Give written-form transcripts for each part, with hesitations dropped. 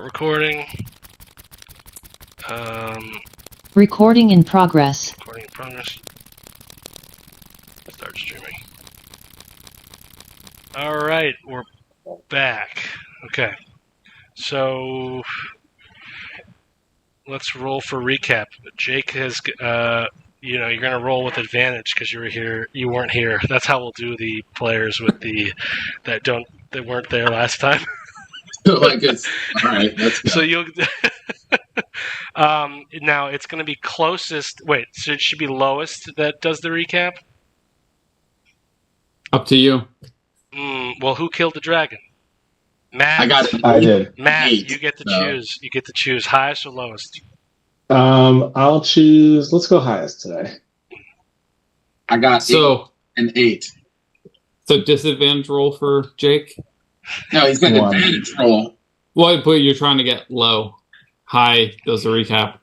Recording. Recording in progress. Recording in progress. Start streaming. Alright, we're back. Okay. So, let's roll for recap. Jake has, you're going to roll with advantage because you weren't here. That's how we'll do the players with that weren't there last time. Like it's all right. Let's go. So you'll. Now it's going to be closest. Wait, so it should be lowest that does the recap. Up to you. Well, who killed the dragon? Matt. I got it. I did. Matt, 8, you get to so. choose. You get to choose highest or lowest. I'll choose. Let's go highest today. I got an 8. So disadvantage roll for Jake. No, he's got 1. advantage roll. What? But you're trying to get low. High does the recap.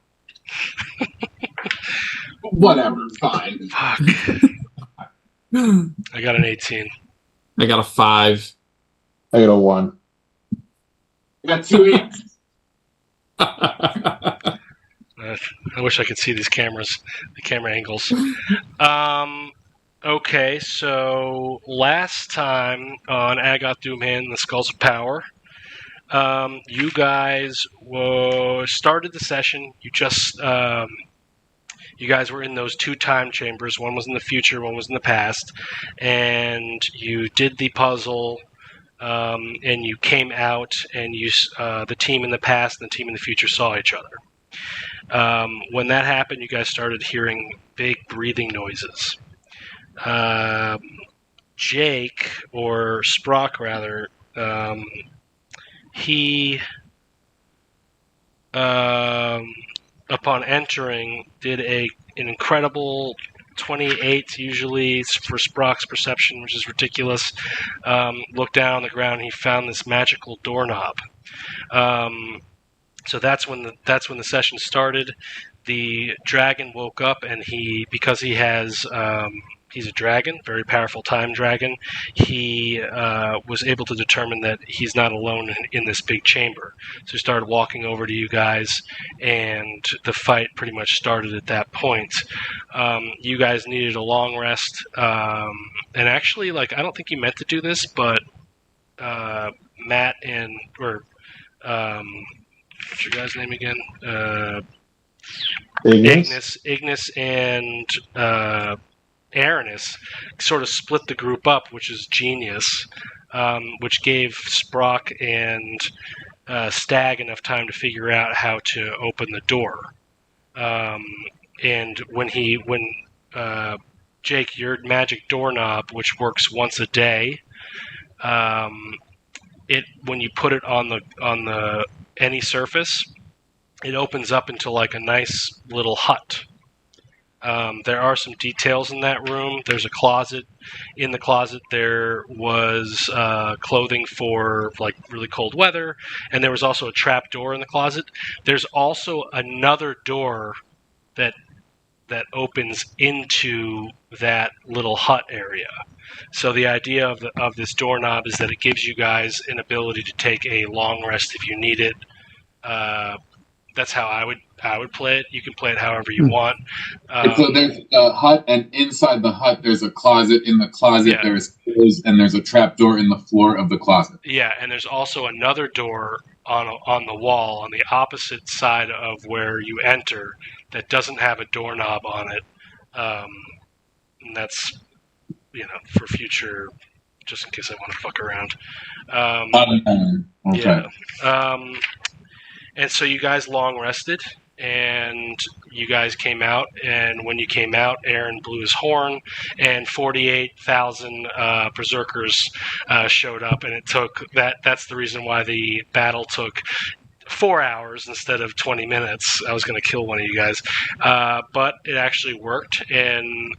Whatever, fine. Fuck. I got an 18. I got a 5. I got a 1. I got 2 8s. I wish I could see these cameras, the camera angles. Okay, so last time on Agoth Doomhand and the Skulls of Power, you guys started the session. You guys were in those 2 time chambers. One was in the future, one was in the past. And you did the puzzle, and you came out, and the team in the past and the team in the future saw each other. When that happened, you guys started hearing big breathing noises. Jake, or Sprock rather, he, upon entering, did an incredible 28, usually for Sprock's perception, which is ridiculous. Looked down on the ground, and he found this magical doorknob. So that's when the session started. The dragon woke up, and because he has he's a dragon, very powerful time dragon. He was able to determine that he's not alone in this big chamber. So he started walking over to you guys, and the fight pretty much started at that point. You guys needed a long rest, and actually, I don't think you meant to do this, but Matt what's your guy's name again? Ignis and Aranis sort of split the group up, which is genius, which gave Sprock and Stag enough time to figure out how to open the door. And when Jake, your magic doorknob, which works once a day, when you put it on any surface, it opens up into a nice little hut. There are some details in that room. There's a closet. In the closet, there was clothing for really cold weather, and there was also a trap door in the closet. There's also another door that opens into that little hut area. So the idea of this doorknob is that it gives you guys an ability to take a long rest if you need it. That's how I would play it. You can play it however you want. So there's a hut, and inside the hut there's a closet. In the closet there's clothes, and there's a trap door in the floor of the closet. Yeah, and there's also another door on the wall on the opposite side of where you enter that doesn't have a doorknob on it. And that's for future, just in case I want to fuck around. Okay. Yeah. And so you guys long rested, and you guys came out, and when you came out, Aaron blew his horn, and 48,000 berserkers showed up, and it took that's the reason why the battle took 4 hours instead of 20 minutes. I was going to kill one of you guys. But it actually worked, and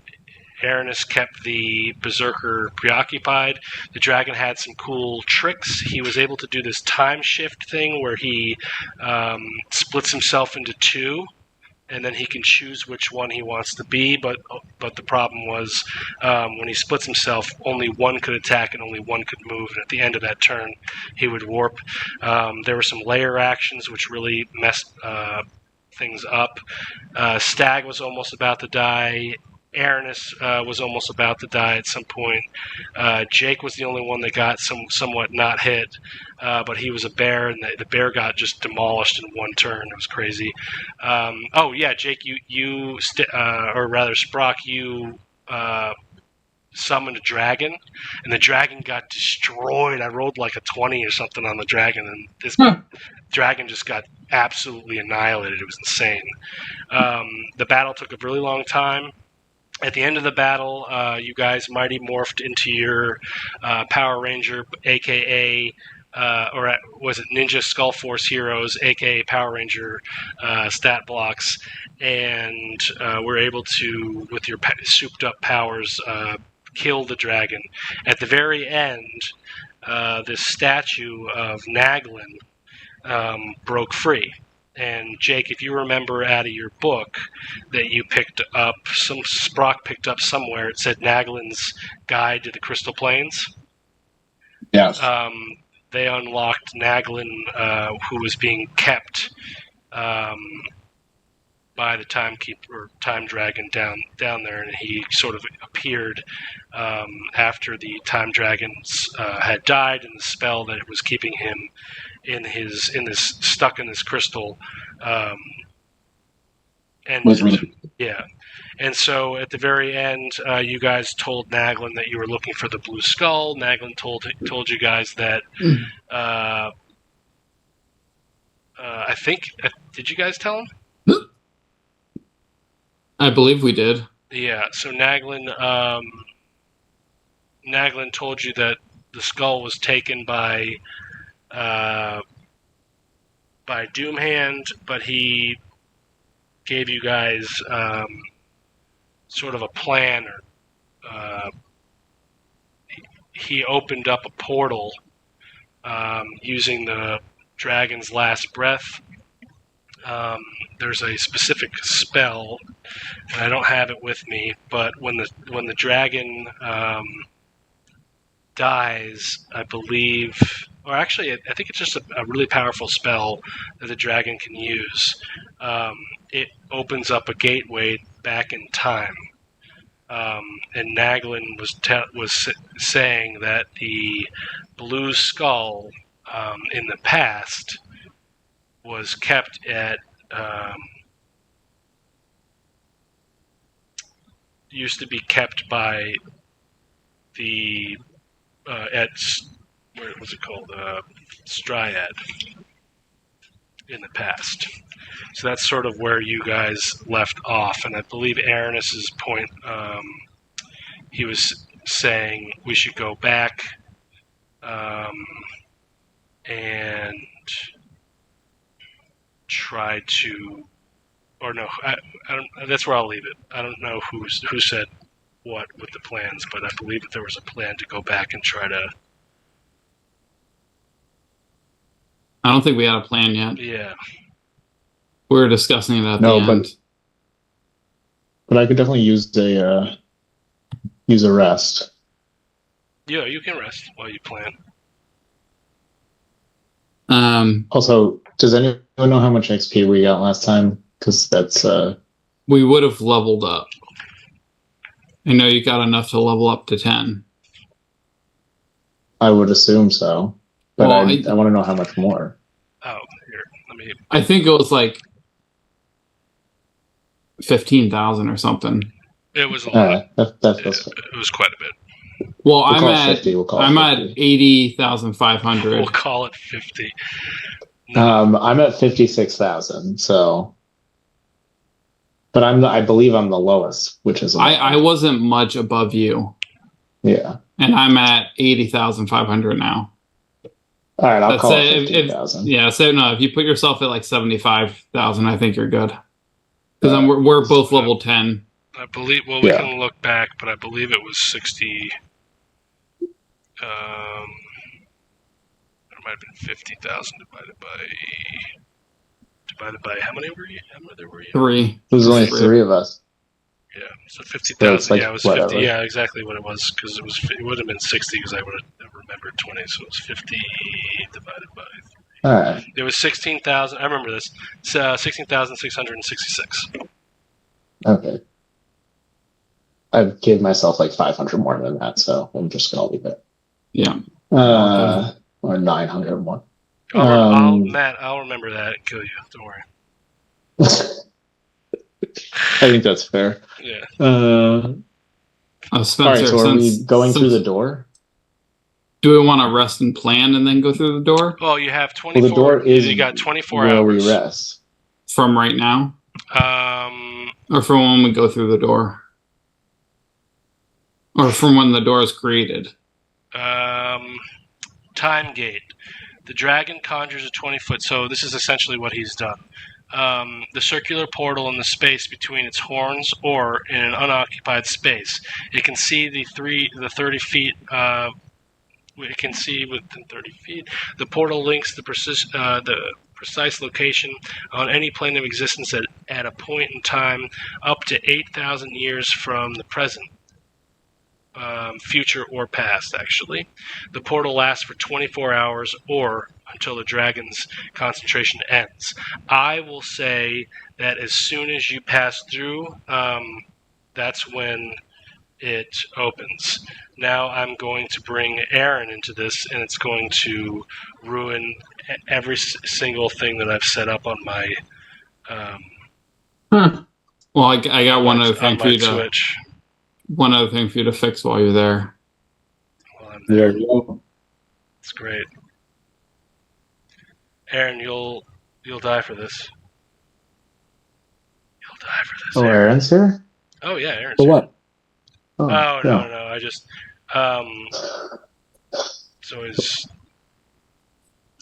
Aranis kept the berserker preoccupied. The dragon had some cool tricks. He was able to do this time shift thing where he splits himself into 2 and then he can choose which one he wants to be. But the problem was when he splits himself, only one could attack and only one could move. And at the end of that turn, he would warp. There were some layer actions which really messed things up. Stag was almost about to die. Aranis was almost about to die at some point. Jake was the only one that got somewhat not hit, but he was a bear, and the bear got just demolished in one turn. It was crazy. Jake, or rather Sprock, you summoned a dragon, and the dragon got destroyed. I rolled like a 20 or something on the dragon, and this dragon just got absolutely annihilated. It was insane. The battle took a really long time. At the end of the battle, you guys mighty morphed into your Power Ranger, a.k.a. Was it Ninja Skull Force Heroes, a.k.a. Power Ranger stat blocks, and were able to, with your souped-up powers, kill the dragon. At the very end, this statue of Naglin broke free. And Jake, if you remember out of your book that you picked up, Sprock picked up somewhere, it said Naglin's Guide to the Crystal Plains. Yes. They unlocked Naglin, who was being kept by the Timekeeper, Time Dragon down there, and he sort of appeared after the Time Dragons had died, and the spell that was keeping him stuck in this crystal, and was really and so at the very end, you guys told Naglin that you were looking for the blue skull. Naglin told you guys that I think did you guys tell him? I believe we did. Yeah. So Naglin told you that the skull was taken by Doomhand, but he gave you guys sort of a plan. He opened up a portal using the dragon's last breath. There's a specific spell, and I don't have it with me, but when the dragon dies, I believe, or actually, I think it's just a really powerful spell that the dragon can use. It opens up a gateway back in time, and Naglin was saying that the blue skull in the past was kept at used to be kept by the at what was it called, Striad in the past. So that's sort of where you guys left off, and I believe Aranis's point, he was saying we should go back and try to, or no, I don't. That's where I'll leave it. I don't know who said what with the plans, but I believe that there was a plan to go back and try to. I don't think we had a plan yet. Yeah. We were discussing it at the end. But I could definitely use a rest. Yeah, you can rest while you plan. Also, does anyone know how much XP we got last time? Because that's we would have leveled up. I know you got enough to level up to 10. I would assume so, but well, I want to know how much more. Oh, here, let me. I think it was like 15,000 or something. It was a lot. It was quite a bit. Well, I'm at 80,500. We'll call it 50. No. I'm at 56,000. So, but I believe I'm the lowest, which is I wasn't much above you. Yeah, and I'm at 80,500 now. All right, I'll call it 15,000. Yeah, so no, if you put yourself at like 75,000, I think you're good. Because we're both level 10. I believe. Well, we can look back, but I believe it was 60. There might have been 50,000 divided by divided by how many were you? How many there were you? 3. There's only 3 of us. Yeah, so So 50,000. it's like Yeah, it was whatever. 50. Yeah, exactly what it was because it would have been 60 because I would have remembered 20. So it was 50 divided by. All right. There was 16,000. I remember this. 16,666. Okay. I gave myself like 500 more than that, so I'm just gonna leave it. Yeah. Or 900 more. Matt, I'll remember that and kill you. Don't worry. I think that's fair. Yeah. Spencer, All right, so are we going through the door? Do we want to rest and plan and then go through the door? Oh, you have 24. Well, the door is you got 24 where hours. we rest. From right now? Um, Or from when we go through the door? Or from when the door is created? Time gate. The dragon conjures a 20-foot. So this is essentially what he's done. The circular portal in the space between its horns or in an unoccupied space. It can see the 30 feet. It can see within 30 feet. The portal links the precise location on any plane of existence at a point in time up to 8,000 years from the present. Future or past, actually. The portal lasts for 24 hours or until the dragon's concentration ends. I will say that as soon as you pass through, that's when it opens. Now I'm going to bring Aaron into this, and it's going to ruin every single thing that I've set up on my Well, I got one other thing for you to Twitch. One other thing for you to fix while you're there. While I'm There you go. It's great. Aaron, you'll die for this. You'll die for this. Oh, Aaron's here? Oh yeah, Aaron's For here. what? Oh yeah. no, I just so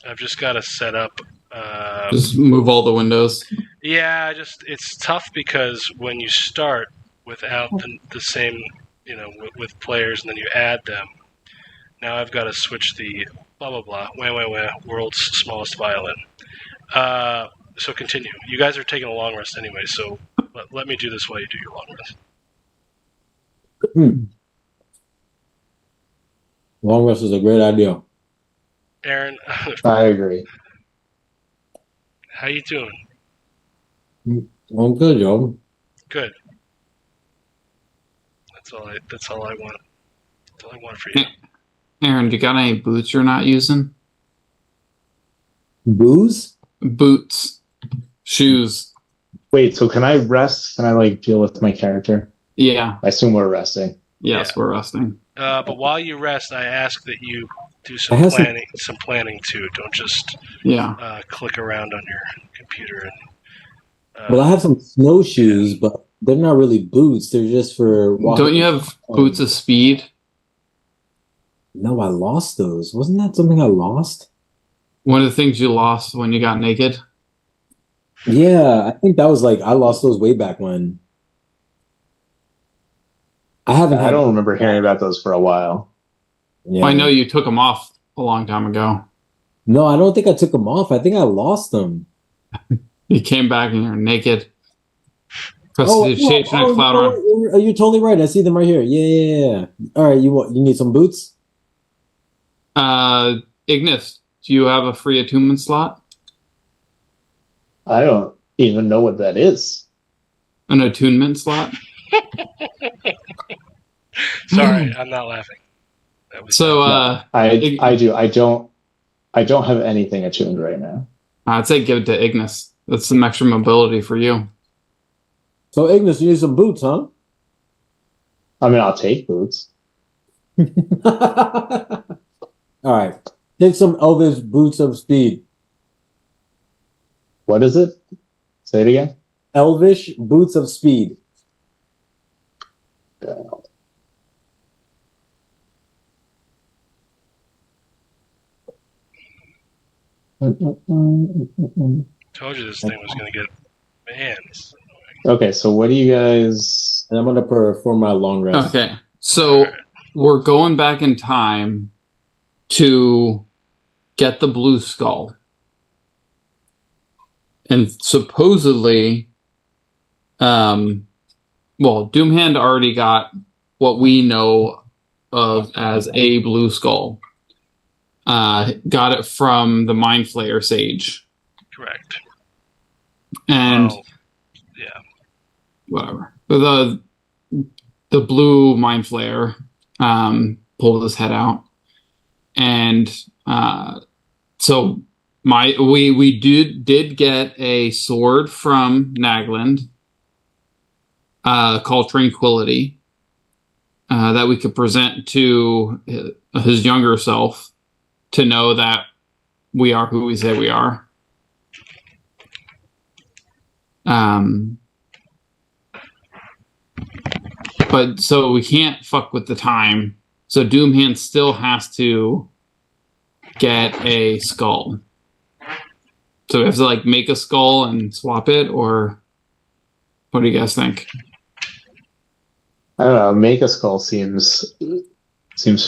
I've just got to set up. Just move all the windows. Yeah, it's tough because when you start without the same, with players, and then you add them. Now I've got to switch the blah blah blah. Wah, world's smallest violin. So continue. You guys are taking a long rest anyway, so let me do this while you do your long rest. Long rest is a great idea. Aaron, I agree. how you doing? I'm good, yo. Good. That's all I want. That's all I want for you. Aaron, do you got any boots you're not using? Booze? Boots. Shoes. Wait, so can I rest? Can I deal with my character? Yeah. I assume we're resting. Yes, Yeah. we're resting. But while you rest, I ask that you do I some have some- planning too. Don't just Yeah. click around on your computer and. Well, I have some snowshoes, but they're not really boots. They're just for walking. Don't you have boots of speed? No, I lost those. Wasn't that something I lost? One of the things you lost when you got naked? Yeah, I think that was I lost those way back when. I haven't. I don't remember hearing about those for a while. Yeah. I know you took them off a long time ago. No, I don't think I took them off. I think I lost them. You came back and you're naked. Oh, Prestidigitation and cloud run. you're totally right. I see them right here. Yeah. All right, you need some boots? Ignis, do you have a free attunement slot? I don't even know what that is. An attunement slot? Sorry, I'm not laughing. That was So I do. I don't have anything attuned right now. I'd say give it to Ignis. That's some extra mobility for you. So, Ignis, you need some boots, huh? I mean, I'll take boots. All right. Take some Elvis boots of speed. What is it? Say it again. Elvish boots of speed. told you this thing was going to get. Man, this is Okay, so what do you guys? And I'm going to perform my long rest. Okay. So we're going back in time to get the blue skull. and supposedly, Doomhand already got what we know of as a blue skull. Got it from the Mind Flayer Sage. Correct. And yeah, whatever. The blue Mind Flayer pulled his head out, and so we did get a sword from Nagland called Tranquility that we could present to his younger self to know that we are who we say we are. But so we can't fuck with the time. So Doomhand still has to get a skull. So we have to like make a skull and swap it, or what do you guys think? I don't know. Make a skull seems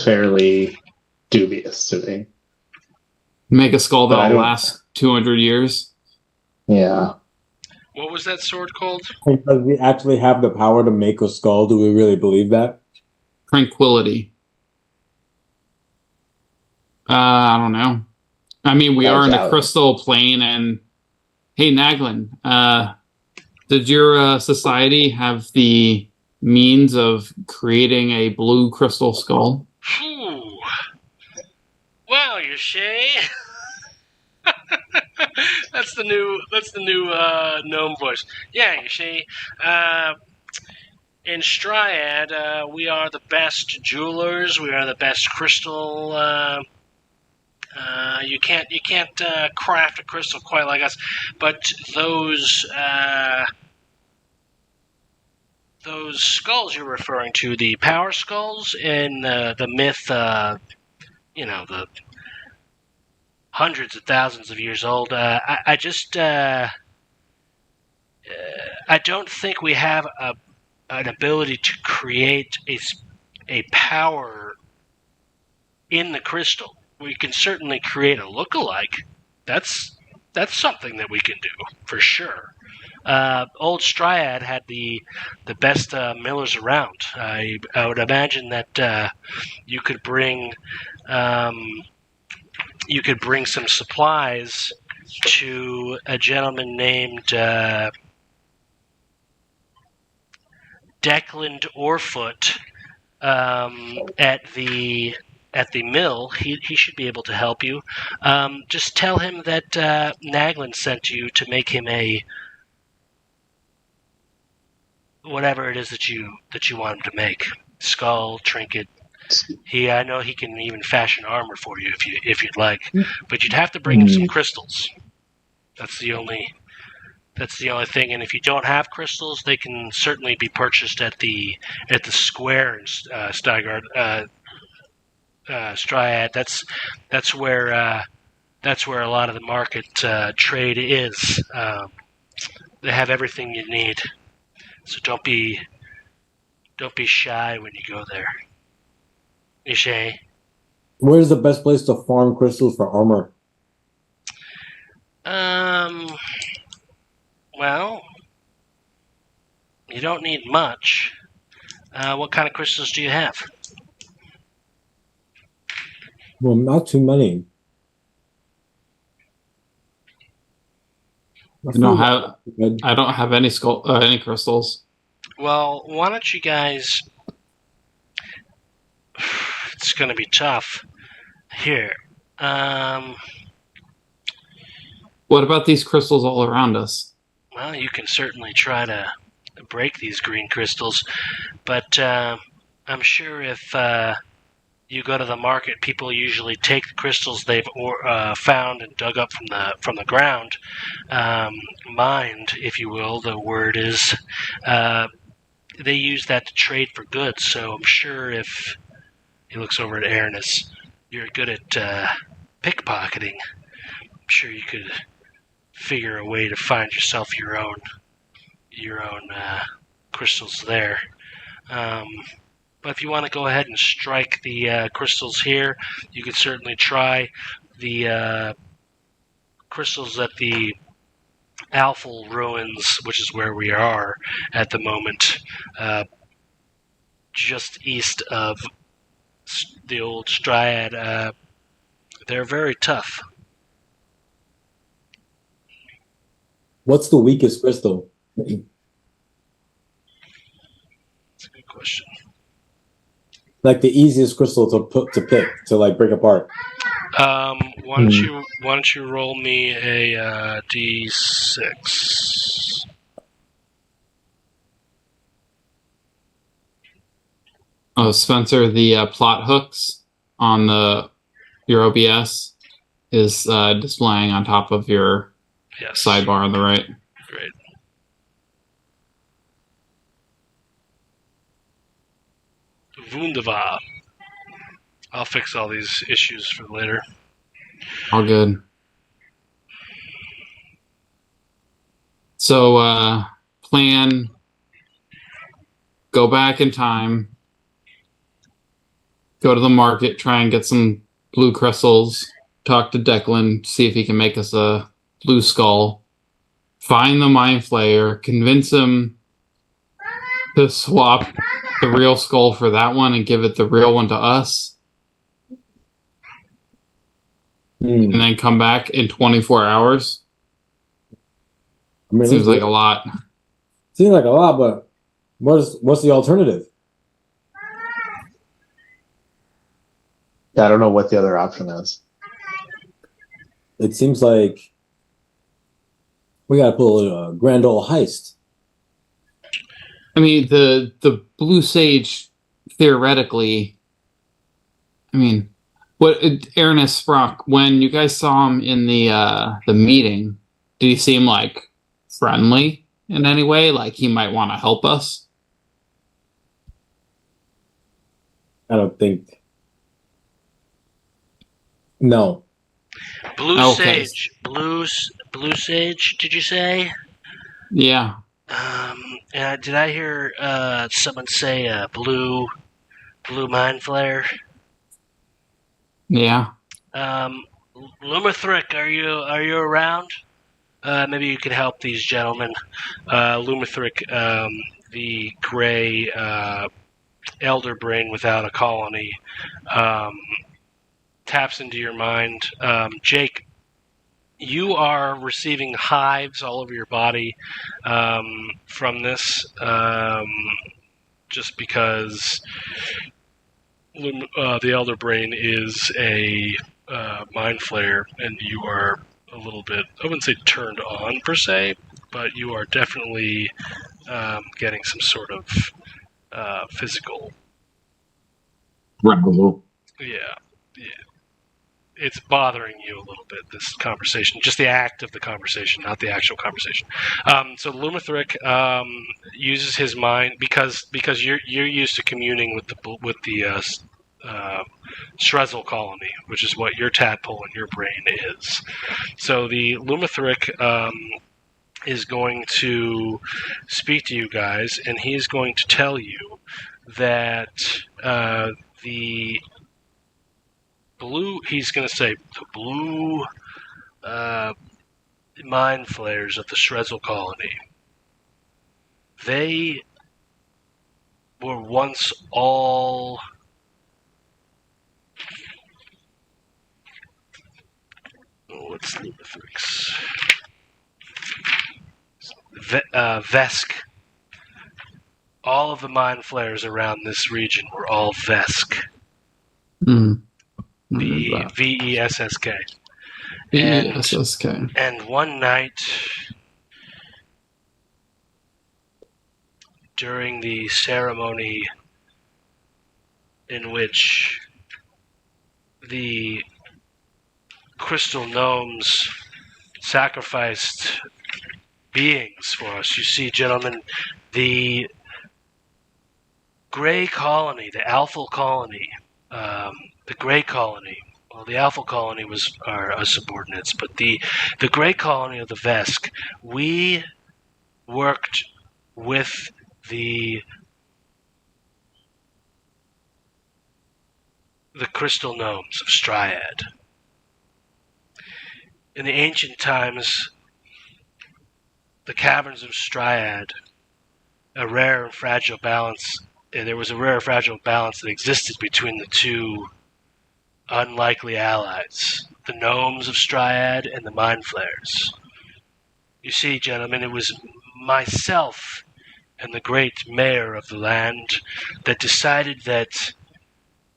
fairly dubious to me. Make a skull But I that'll don't- last 200 years. Yeah. what was that sword called? Does we actually have the power to make a skull? Do we really believe that? Tranquility. I don't know. I mean, we I are in doubt a it. crystal plane, and hey, Naglin, did your society have the means of creating a blue crystal skull? Phew. Well, you say. That's the new gnome voice. Yeah, you see. In Striad, we are the best jewelers. We are the best crystal. You can't craft a crystal quite like us, but those skulls you're referring to, the power skulls in the myth, the hundreds of thousands of years old. I don't think we have an ability to create a power in the crystal. We can certainly create a lookalike. That's something that we can do for sure. Old Striad had the best millers around. I would imagine that you could bring some supplies to a gentleman named Declan Orfoot at the mill. He should be able to help you. Just tell him that Naglin sent you to make him a whatever it is that you want him to make. Skull, trinket. I know he can even fashion armor for you if you'd like, but you'd have to bring him some crystals. That's the only thing. And if you don't have crystals, they can certainly be purchased at the square in Stygarde, Striad. That's where a lot of the market trade is. They have everything you need, so don't be shy when you go there. Ishay. Where's the best place to farm crystals for armor? Well, you don't need much. What kind of crystals do you have? Well, not too many. I don't have any any crystals. Well, why don't you guys... It's going to be tough. Here. What about these crystals all around us? Well, you can certainly try to break these green crystals, but I'm sure if you go to the market, people usually take the crystals they've found and dug up from the ground, mined, if you will. The word is they use that to trade for goods. So I'm sure if he looks over at Aranis, you're good at pickpocketing. I'm sure you could figure a way to find yourself your own crystals there. But if you want to go ahead and strike the crystals here, you could certainly try the crystals at the Alphal ruins, which is where we are at the moment, just east of the old Striad. They're very tough. What's the weakest crystal? That's a good question. Like the easiest crystal to pick to like break apart. Why don't you roll me a d6? Oh, Spencer, the plot hooks on your OBS is displaying on top of your sidebar on the right. Great. Wunderbar. I'll fix all these issues for later. All good. So, plan, go back in time, go to the market, try and get some blue crystals, talk to Declan, see if he can make us a blue skull, find the Mind Flayer, convince him to swap the real skull for that one and give it the real one to us, and then come back in 24 hours. I mean, Seems like a lot. Seems like a lot, but what's the alternative? Yeah, I don't know what the other option is. It seems like we gotta pull a grand old heist. I mean, the Blue Sage, theoretically, I mean, what Ernest Sprock, when you guys saw him in the meeting, did he seem like friendly in any way? Like he might want to help us? I don't think. No. Blue Sage. Blue Sage, did you say? Yeah. Did I hear someone say blue Mind Flayer? Yeah. Lumathric, are you around? Maybe you could help these gentlemen. Lumathric, the gray elder brain without a colony, taps into your mind. Jake, you are receiving hives all over your body from this, just because the elder brain is a mind flayer, and you are a little bit, I wouldn't say turned on per se, but you are definitely getting some sort of physical. Rebel. Yeah. It's bothering you a little bit, this conversation. Just the act of the conversation, not the actual conversation. So Lumathric uses his mind because you're used to communing with the Shrezel colony, which is what your tadpole in your brain is. So the Lumathric is going to speak to you guys, and he is going to tell you that the blue, he's going to say, the blue mind flayers of the Shrezel colony, they were once all what's Lumathrix? Vesk. All of the mind flayers around this region were all Vesk. V-E-S-S-K. V-E-S-S-K. And one night, during the ceremony in which the crystal gnomes sacrificed beings for us, you see, gentlemen, the Grey Colony, the Alphal Colony, the Grey Colony, well, the Alpha Colony was our subordinates, but the Grey Colony of the Vesk, we worked with the crystal gnomes of Striad. In the ancient times, the caverns of Striad, a rare and fragile balance. There was a rare and fragile balance that existed between the two unlikely allies, the gnomes of Striad and the Mind Flayers. You see, gentlemen, it was myself and the great mayor of the land that decided that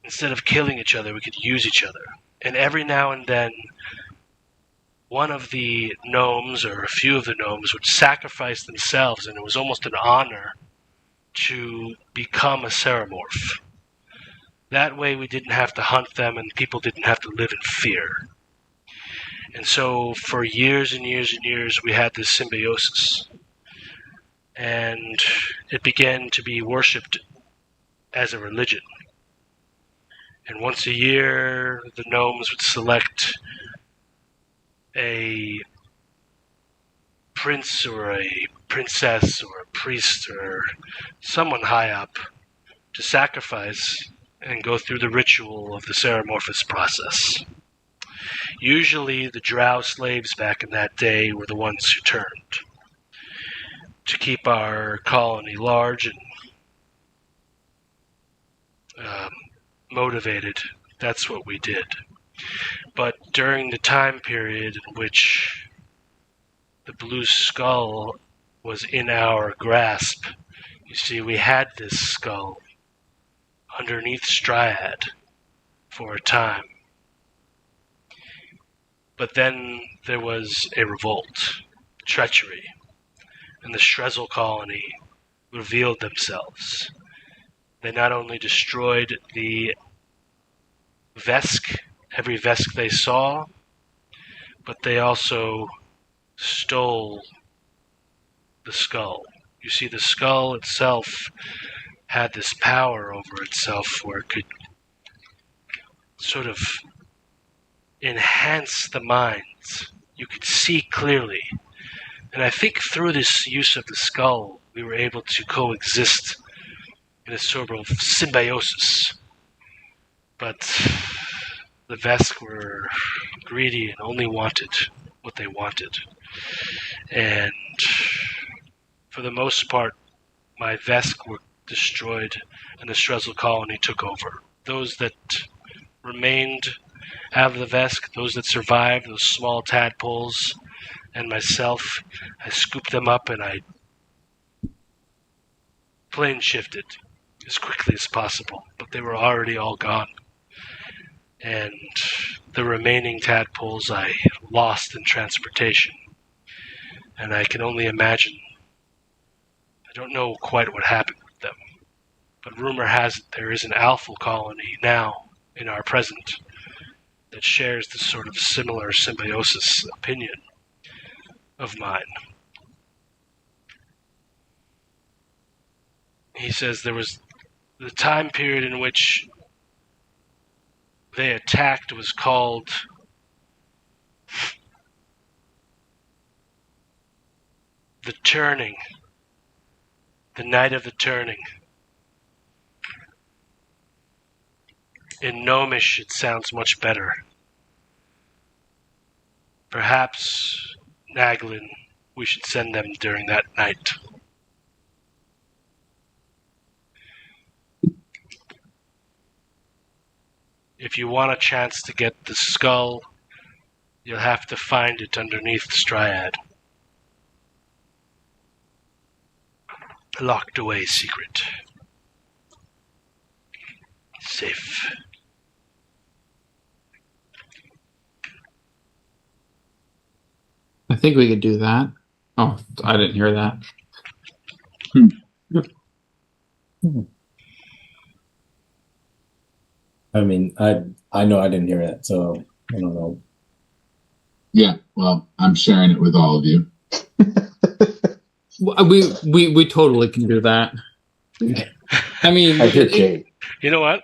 instead of killing each other, we could use each other. And every now and then, one of the gnomes, or a few of the gnomes, would sacrifice themselves, and it was almost an honor to become a Ceramorph. That way we didn't have to hunt them, and people didn't have to live in fear. And so for years and years and years, we had this symbiosis. And it began to be worshipped as a religion. And once a year, the gnomes would select a prince or a princess or a priest or someone high up to sacrifice and go through the ritual of the Ceramorphous process. Usually the drow slaves back in that day were the ones who turned. To keep our colony large and motivated, that's what we did. But during the time period in which the Blue Skull was in our grasp, you see, we had this skull underneath Striad for a time. But then there was a revolt, treachery, and the Shrezel colony revealed themselves. They not only destroyed the Vesk, every Vesk they saw, but they also stole the skull. You see, the skull itself had this power over itself where it could sort of enhance the minds. You could see clearly. And I think through this use of the skull, we were able to coexist in a sort of symbiosis. But the Vesk were greedy and only wanted what they wanted. And for the most part, my Vesk were destroyed and the Shrezel colony took over. Those that remained out of the Vesk, those that survived, those small tadpoles, and myself, I scooped them up and I plane shifted as quickly as possible, but they were already all gone. And the remaining tadpoles I lost in transportation. And I can only imagine, I don't know quite what happened with them, but rumor has it there is an alpha colony now in our present that shares this sort of similar symbiosis opinion of mine. He says there was the time period in which they attacked was called the Turning, the Night of the Turning. In Gnomish, it sounds much better. Perhaps, Naglin, we should send them during that night. If you want a chance to get the skull, you'll have to find it underneath Striad. A locked away secret. Safe. I think we could do that. Oh, I didn't hear that. I mean, I know I didn't hear it, so I don't know. Yeah, well, I'm sharing it with all of you. We totally can do that. I mean, I hear Jake. You know what?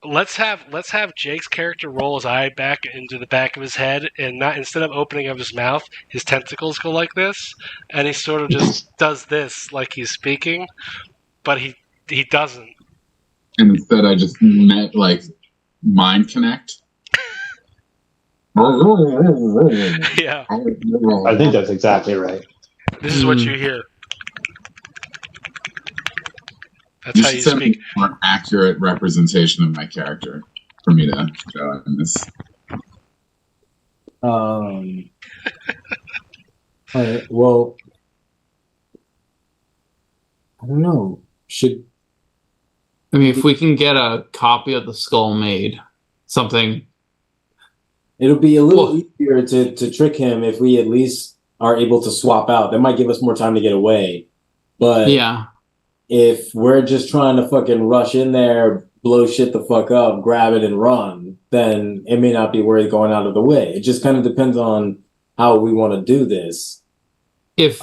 Let's have Jake's character roll his eye back into the back of his head, and not instead of opening up his mouth, his tentacles go like this, and he sort of just does this like he's speaking, but he doesn't. And instead I just mind connect. Yeah. I think that's exactly right. This is what you hear. That's You how should you send me speak. a more accurate representation of my character for me to show in this. All right. Well, I don't know. I mean, if we can get a copy of the skull made, something. It'll be a little Well- easier to trick him if we at least are able to swap out. That might give us more time to get away. But Yeah. if we're just trying to fucking rush in there, blow shit the fuck up, grab it and run, then it may not be worth going out of the way. It just kind of depends on how we want to do this. If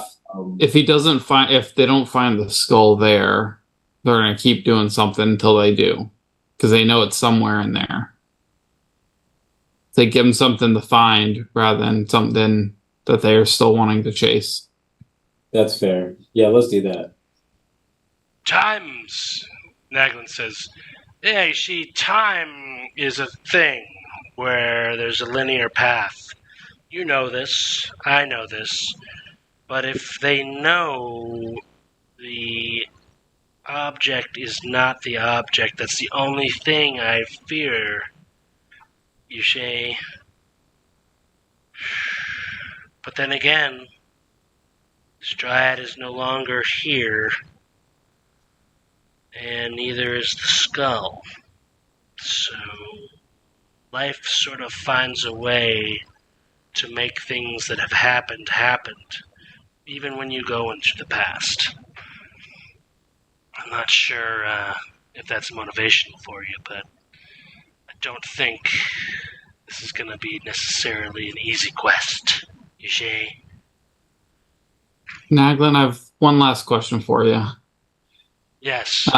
he doesn't find, if they don't find the skull there, they're gonna keep doing something until they do, because they know it's somewhere in there. They give them something to find rather than something that they are still wanting to chase. That's fair. Yeah, let's do that. Times, Naglin says. Yeah, you see, time is a thing where there's a linear path. You know this, I know this, but if they know the object is not the object, that's the only thing I fear, you say. But then again, Strahd is no longer here, and neither is the skull. So, life sort of finds a way to make things that have happened, even when you go into the past. I'm not sure if that's motivational for you, but I don't think this is going to be necessarily an easy quest, you see. Naglin, I've one last question for you. Yes.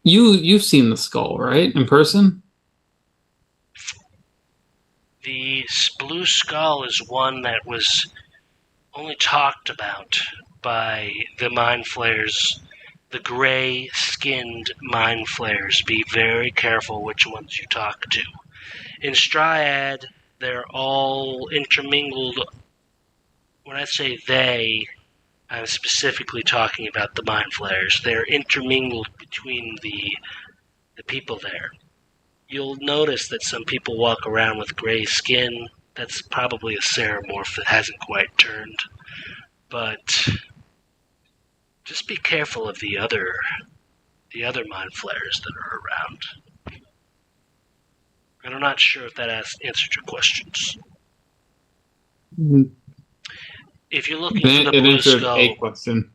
You've seen the skull, right, in person? The blue skull is one that was only talked about by the mind flayers, the gray-skinned mind flayers. Be very careful which ones you talk to. In Strahd, they're all intermingled. When I say they, I'm specifically talking about the mind flayers. They're intermingled between the people there. You'll notice that some people walk around with gray skin. That's probably a ceremorph that hasn't quite turned. But just be careful of the other mind flayers that are around. And I'm not sure if that answered your questions. If you're looking for the It blue answered skull, a question.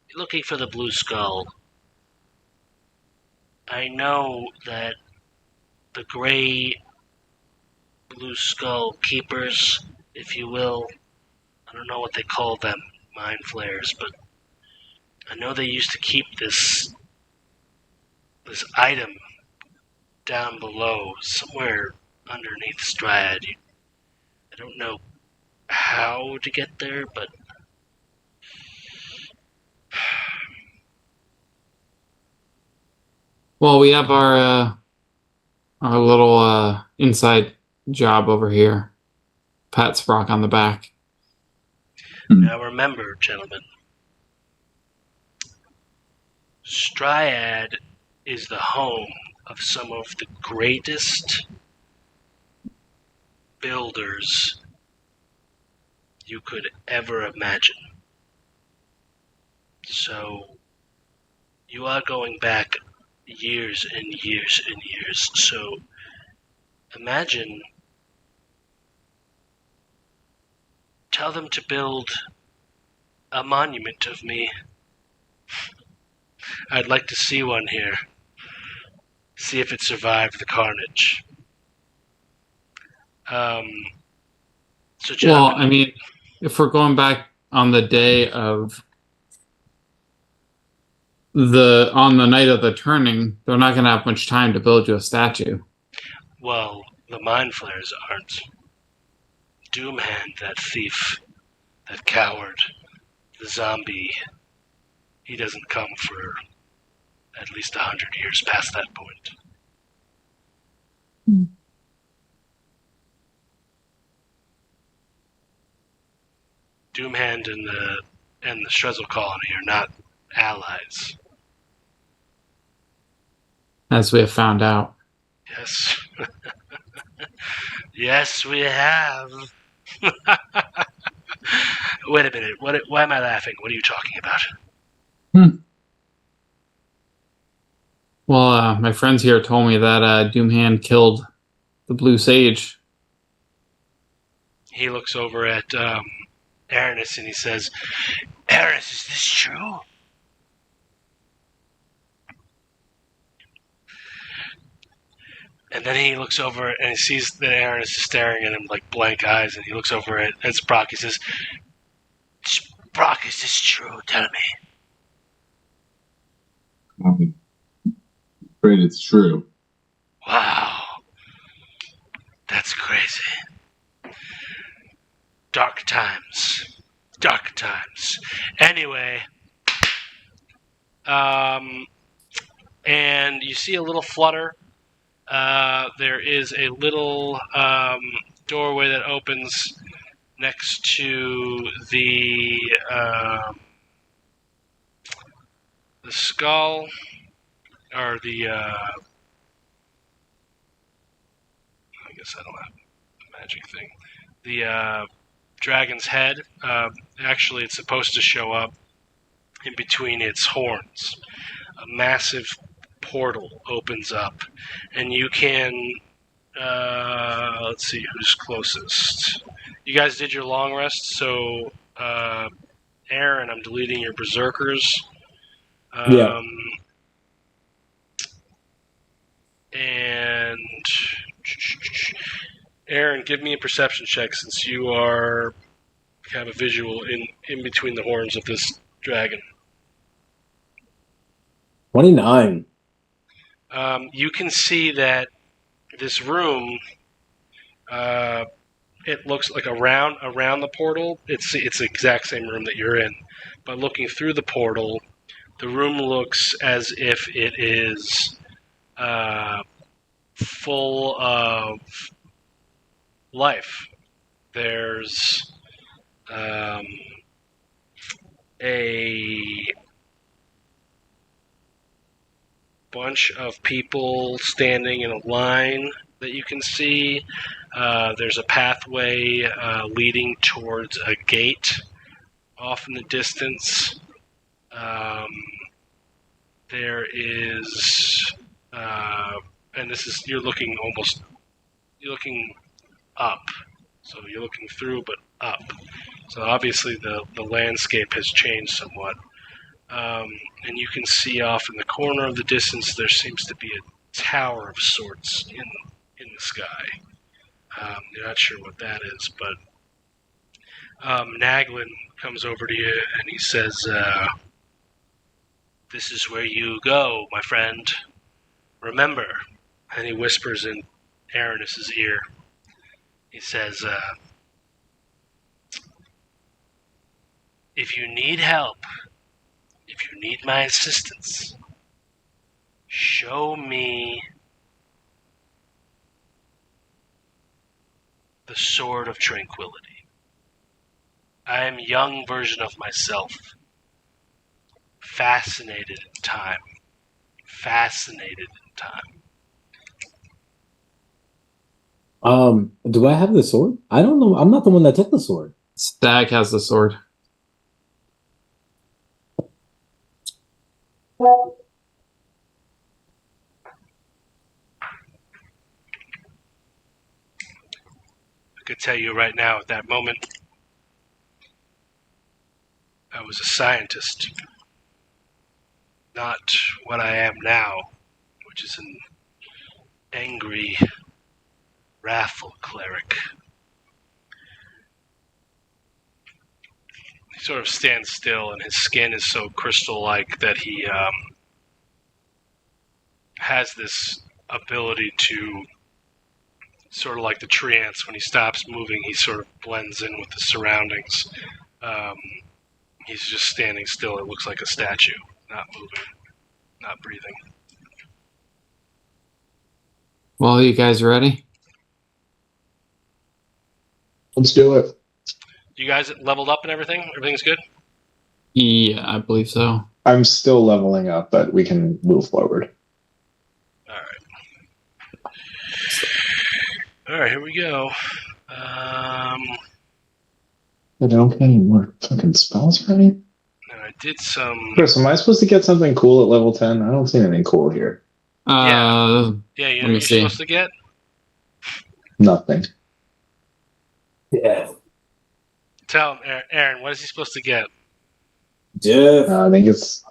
you're looking for the blue skull. I know that the gray blue skull keepers, if you will, I don't know what they call them, mind flayers, but I know they used to keep this item down below, somewhere underneath Strahd. I don't know how to get there, but Well, we have our little inside job over here. Pat Sprock on the back. now remember, gentlemen, Strahd is the home of some of the greatest builders you could ever imagine. So, you are going back years and years and years. So, imagine, tell them to build a monument of me. I'd like to see one here. See if it survived the carnage. So, Well, gentlemen, I mean, if we're going back on the day of on the night of the turning, they're not going to have much time to build you a statue. well, the mind flayers aren't. Doomhand, that thief, that coward, the zombie, he doesn't come for at least 100 years past that point. Doomhand and the Shrezzle colony are not allies. As we have found out. Yes. Yes, we have. Wait a minute. Why am I laughing? What are you talking about? Well, my friends here told me that Doomhand killed the Blue Sage. He looks over at Aranis and he says, Aranis, is this true? And then he looks over and he sees that Aranis is staring at him like blank eyes, and he looks over at Sprock. He says, Sprock, is this true? Tell me. I'm afraid it's true. Wow. That's crazy. Dark times. Dark times. Anyway, and you see a little flutter. There is a little doorway that opens next to the skull, or the I guess I don't have a magic thing. The dragon's head. Actually, it's supposed to show up in between its horns. A massive portal opens up, and you can let's see who's closest. You guys did your long rest, so Aaron, I'm deleting your berserkers. Yeah. And Aaron, give me a perception check since you have a visual in between the horns of this dragon. 29. You can see that this room, it looks like around the portal. It's the exact same room that you're in, but looking through the portal, the room looks as if it is full of life. There's a bunch of people standing in a line that you can see. There's a pathway leading towards a gate off in the distance. There is, and this is, you're looking up. So you're looking through, but up. So obviously the landscape has changed somewhat. And you can see off in the corner of the distance there seems to be a tower of sorts in the sky. You're not sure what that is, but Naglin comes over to you and he says, "This is where you go, my friend. Remember," and he whispers in Aranis' ear. He says, "If you need help, if you need my assistance, show me the Sword of Tranquility. I am a young version of myself, fascinated in time. Do I have the sword? I don't know. I'm not the one that took the sword. Stag has the sword. I could tell you right now, at that moment, I was a scientist, not what I am now, which is an angry, wrathful cleric." He sort of stands still, and his skin is so crystal-like that he has this ability to, sort of like the tree ants, when he stops moving, he sort of blends in with the surroundings. He's just standing still. It looks like a statue, not moving, not breathing. Well, you guys ready? Let's do it. You guys leveled up and everything? Everything's good? Yeah, I believe so. I'm still leveling up, but we can move forward. All right, here we go. I don't get any more fucking spells ready. And I did some. Chris, am I supposed to get something cool at level 10? I don't see anything cool here. Yeah, you know let what me you're see. supposed to get? Nothing. Yeah. Tell him, Aaron, what is he supposed to get? Diff. I think it's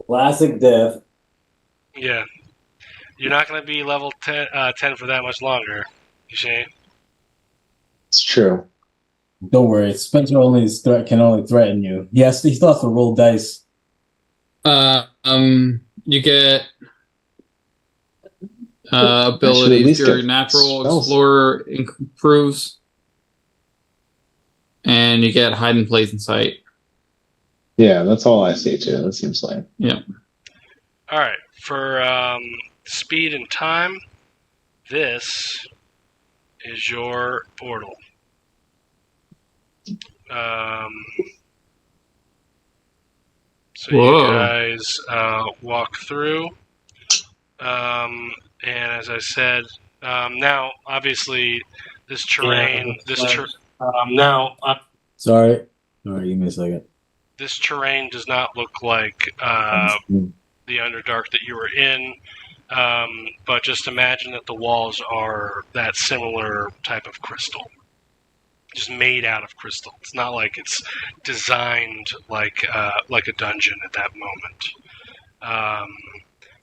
Classic diff. Yeah. You're not going to be level 10 for that much longer, Shane. it's true. Don't worry. Spencer can only threaten you. Yes, he still has to roll dice. You get I should at abilities. least Your get natural spells. explorer improves, and you get hide and plays in sight. Yeah, that's all I see too. That seems like. All right. For speed and time, this is your portal. So Whoa. you guys walk through, and as I said, now obviously this terrain, Sorry. All right, give me a second. this terrain does not look like the Underdark that you were in, but just imagine that the walls are that similar type of crystal. Just made out of crystal. It's not like it's designed like a dungeon at that moment.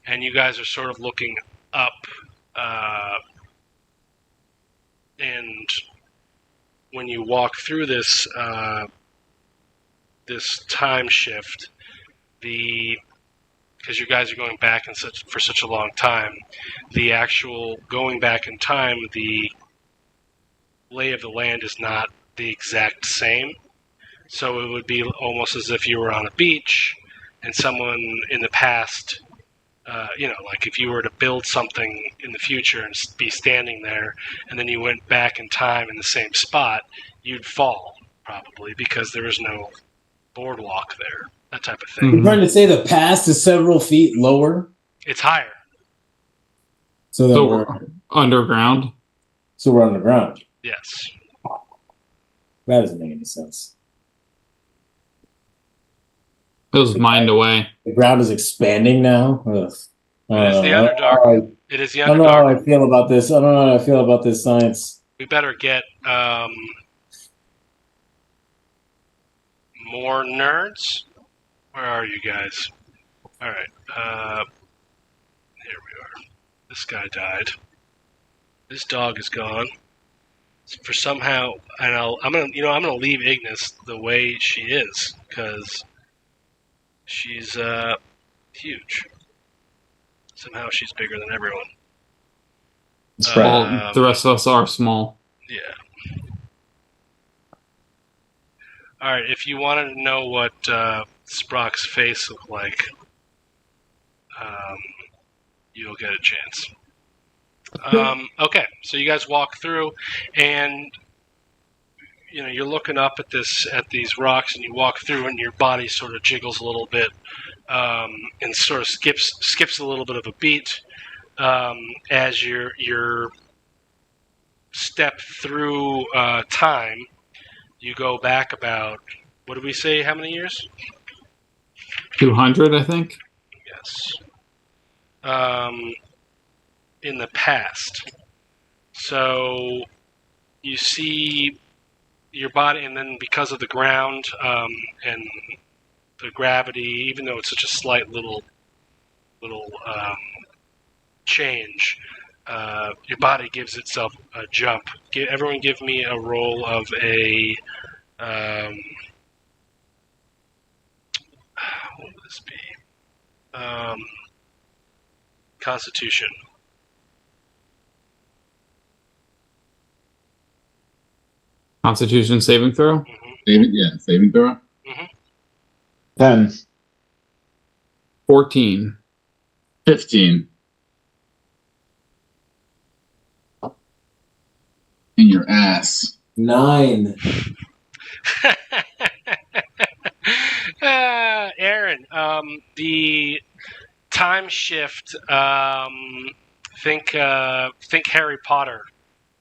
And you guys are sort of looking up, and when you walk through this this time shift, because you guys are going back for such a long time, the actual going back in time, the lay of the land is not the exact same. So it would be almost as if you were on a beach and someone in the past, like if you were to build something in the future and be standing there and then you went back in time in the same spot, you'd fall probably because there was no boardwalk there, that type of thing. You're trying to say the past is several feet lower? It's higher. So So we're we're underground. underground. Yes. That doesn't make any sense. It was mined away. The ground is expanding now. Ugh. It is the Underdark. It is the I don't know how Underdark. I feel about this. I don't know how I feel about this science. We better get more nerds. Where are you guys? All right. Here we are. This guy died. This dog is gone. For somehow, and I'm gonna leave Ignis the way she is because she's huge. Somehow she's bigger than everyone. That's right. Well, the rest of us are small. Yeah. All right. If you wanted to know what Sprock's face looked like, you'll get a chance. Okay, so you guys walk through, and you're looking up at these rocks, and you walk through, and your body sort of jiggles a little bit, and sort of skips a little bit of a beat as your step through time. You go back about, what did we say? How many years? 200, I think. Yes. In the past. So you see your body, and then because of the ground and the gravity, even though it's such a slight little change, your body gives itself a jump. Everyone give me a roll of a what would this be? Constitution. Constitution saving throw. Saving throw. 10. 14. 15. In your ass. 9. Aaron, the time shift. Think Harry Potter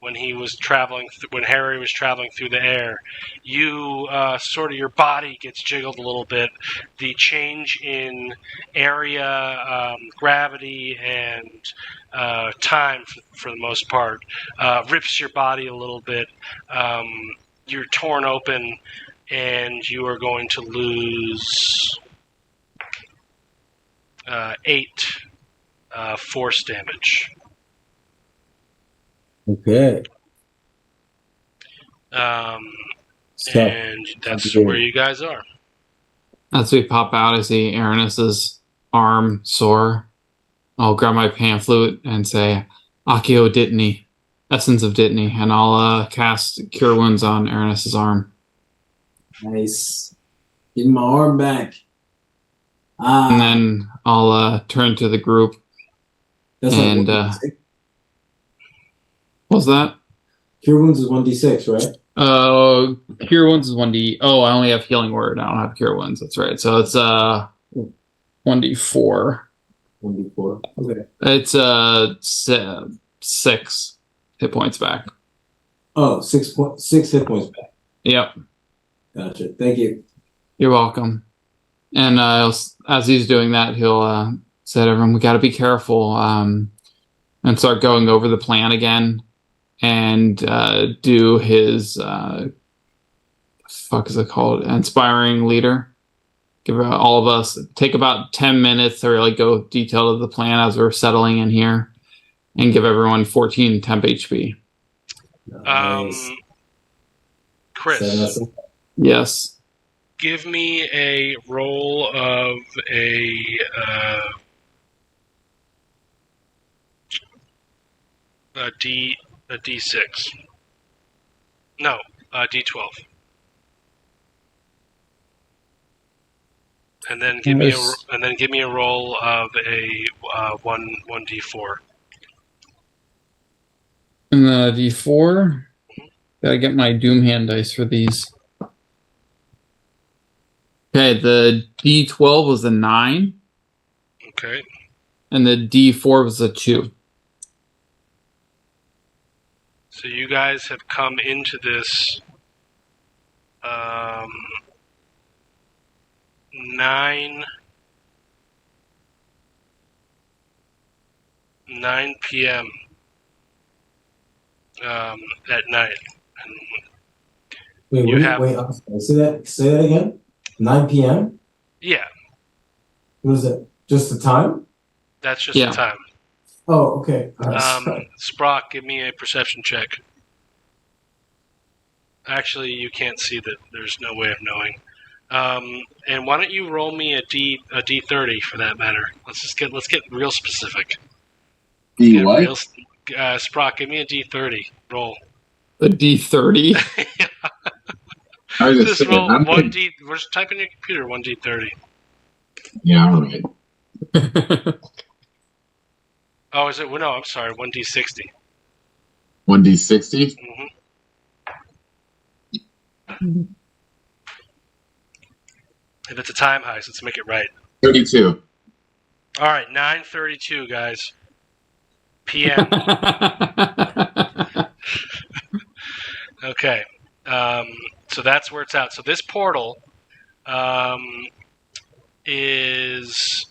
when he was traveling. When Harry was traveling through the air, you sort of your body gets jiggled a little bit. The change in area, gravity, and time, for the most part, rips your body a little bit. You're torn open, and you are going to lose 8 force damage. Okay. So, And that's where you guys are. As we pop out, I see Aranis's arm sore. I'll grab my pan flute and say, Accio Ditany, Essence of Ditany, and I'll cast Cure Wounds on Aranis's arm. nice. Give my arm back. And then I'll turn to the group. That's and, like 1d6. What was that? Cure Wounds is 1d6, right? Cure Wounds is 1d. Oh, I only have Healing Word. I don't have Cure Wounds. That's right. So it's 1d4. 1d4. Okay. It's 6 hit points back. Oh, 6 hit points back. Yep. Gotcha. Thank you. You're welcome. And as he's doing that, he'll say to everyone, we got to be careful, and start going over the plan again, and do his, fuck is it called? Inspiring Leader. Give all of us, take about 10 minutes to really go detail of the plan as we're settling in here, and give everyone 14 temp HP. Nice. Chris, Yes. give me a roll of a D6. No, D12. And then give me a roll of a 1d4. And the D4. Gotta get my Doom Hand dice for these. Okay, the D12 was a 9. Okay. And the D4 was a 2. So you guys have come into this 9 p.m. At night. And Wait, I'm sorry. Say that again? 9 p.m.? yeah, What is it? Just the time? that's just Yeah. the time. Oh, okay. All right. Sprock, give me a perception check. Actually, you can't see that. There's no way of knowing. And why don't you roll me a D30 for that matter? Let's get real specific. The what? Sprock, give me a D30. Roll. A D30? I was just Just saying, roll I'm 1D. Just type in your computer 1D30. Yeah, all right. Oh, is it? Well, no, I'm sorry. 1D60. 1d60? Mm-hmm. If it's a time heist, let's make it right. 32. All right, 9:32, guys. PM. Okay. So that's where it's at. So this portal is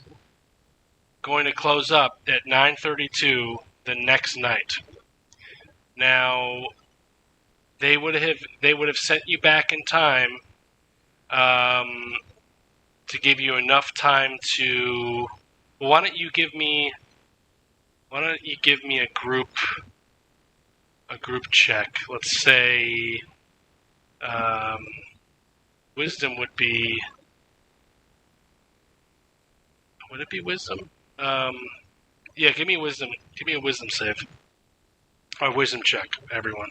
going to close up at 9:32 the next night. Now, they would have sent you back in time to give you enough time to. Well, why don't you give me a group check? Let's say wisdom would be. Would it be wisdom? Yeah, give me wisdom. Give me a wisdom save. Or wisdom check, everyone.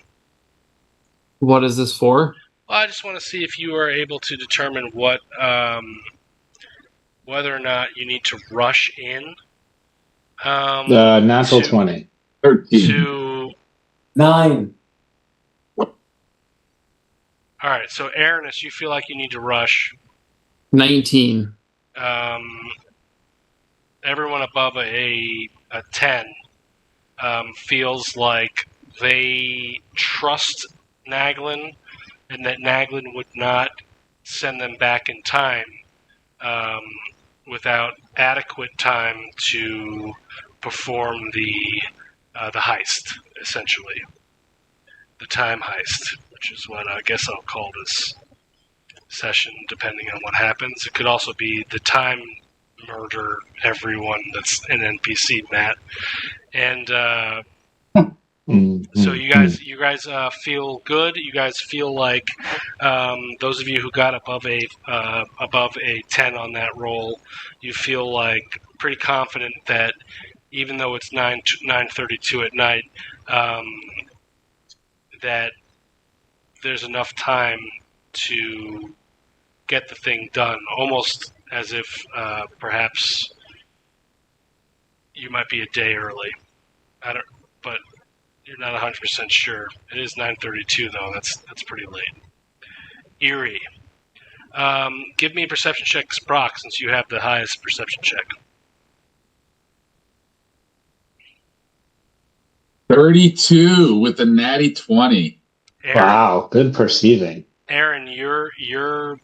What is this for? Well, I just want to see if you are able to determine what, whether or not you need to rush in. Natural 20. 13. To 9. All right, so Aranis, you feel like you need to rush. 19. Everyone above a 10 feels like they trust Naglin and that Naglin would not send them back in time without adequate time to perform the heist, essentially. The time heist, which is what I guess I'll call this session, depending on what happens. It could also be the time murder everyone that's an NPC, Matt. And so you guys feel good. You guys feel like those of you who got above a 10 on that roll, you feel like pretty confident that even though it's 9:32 at night, that there's enough time to get the thing done, almost as if perhaps you might be a day early. But you're not 100% sure. It is 9:32 though. That's pretty late. Eerie. Give me a perception check, Brock, since you have the highest perception check. 32 with a natty 20. Aaron, Wow, good perceiving. Aaron, you're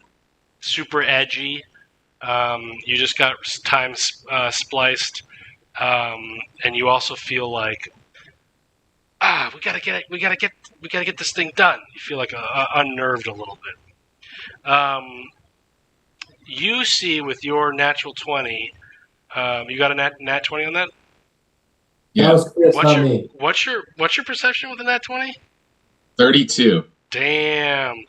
super edgy. You just got time spliced, and you also feel like we gotta get this thing done. You feel like unnerved a little bit. You see with your natural 20, you got a nat 20 on that. That was Chris, not me. What's your perception with a nat 20? 32. Damn.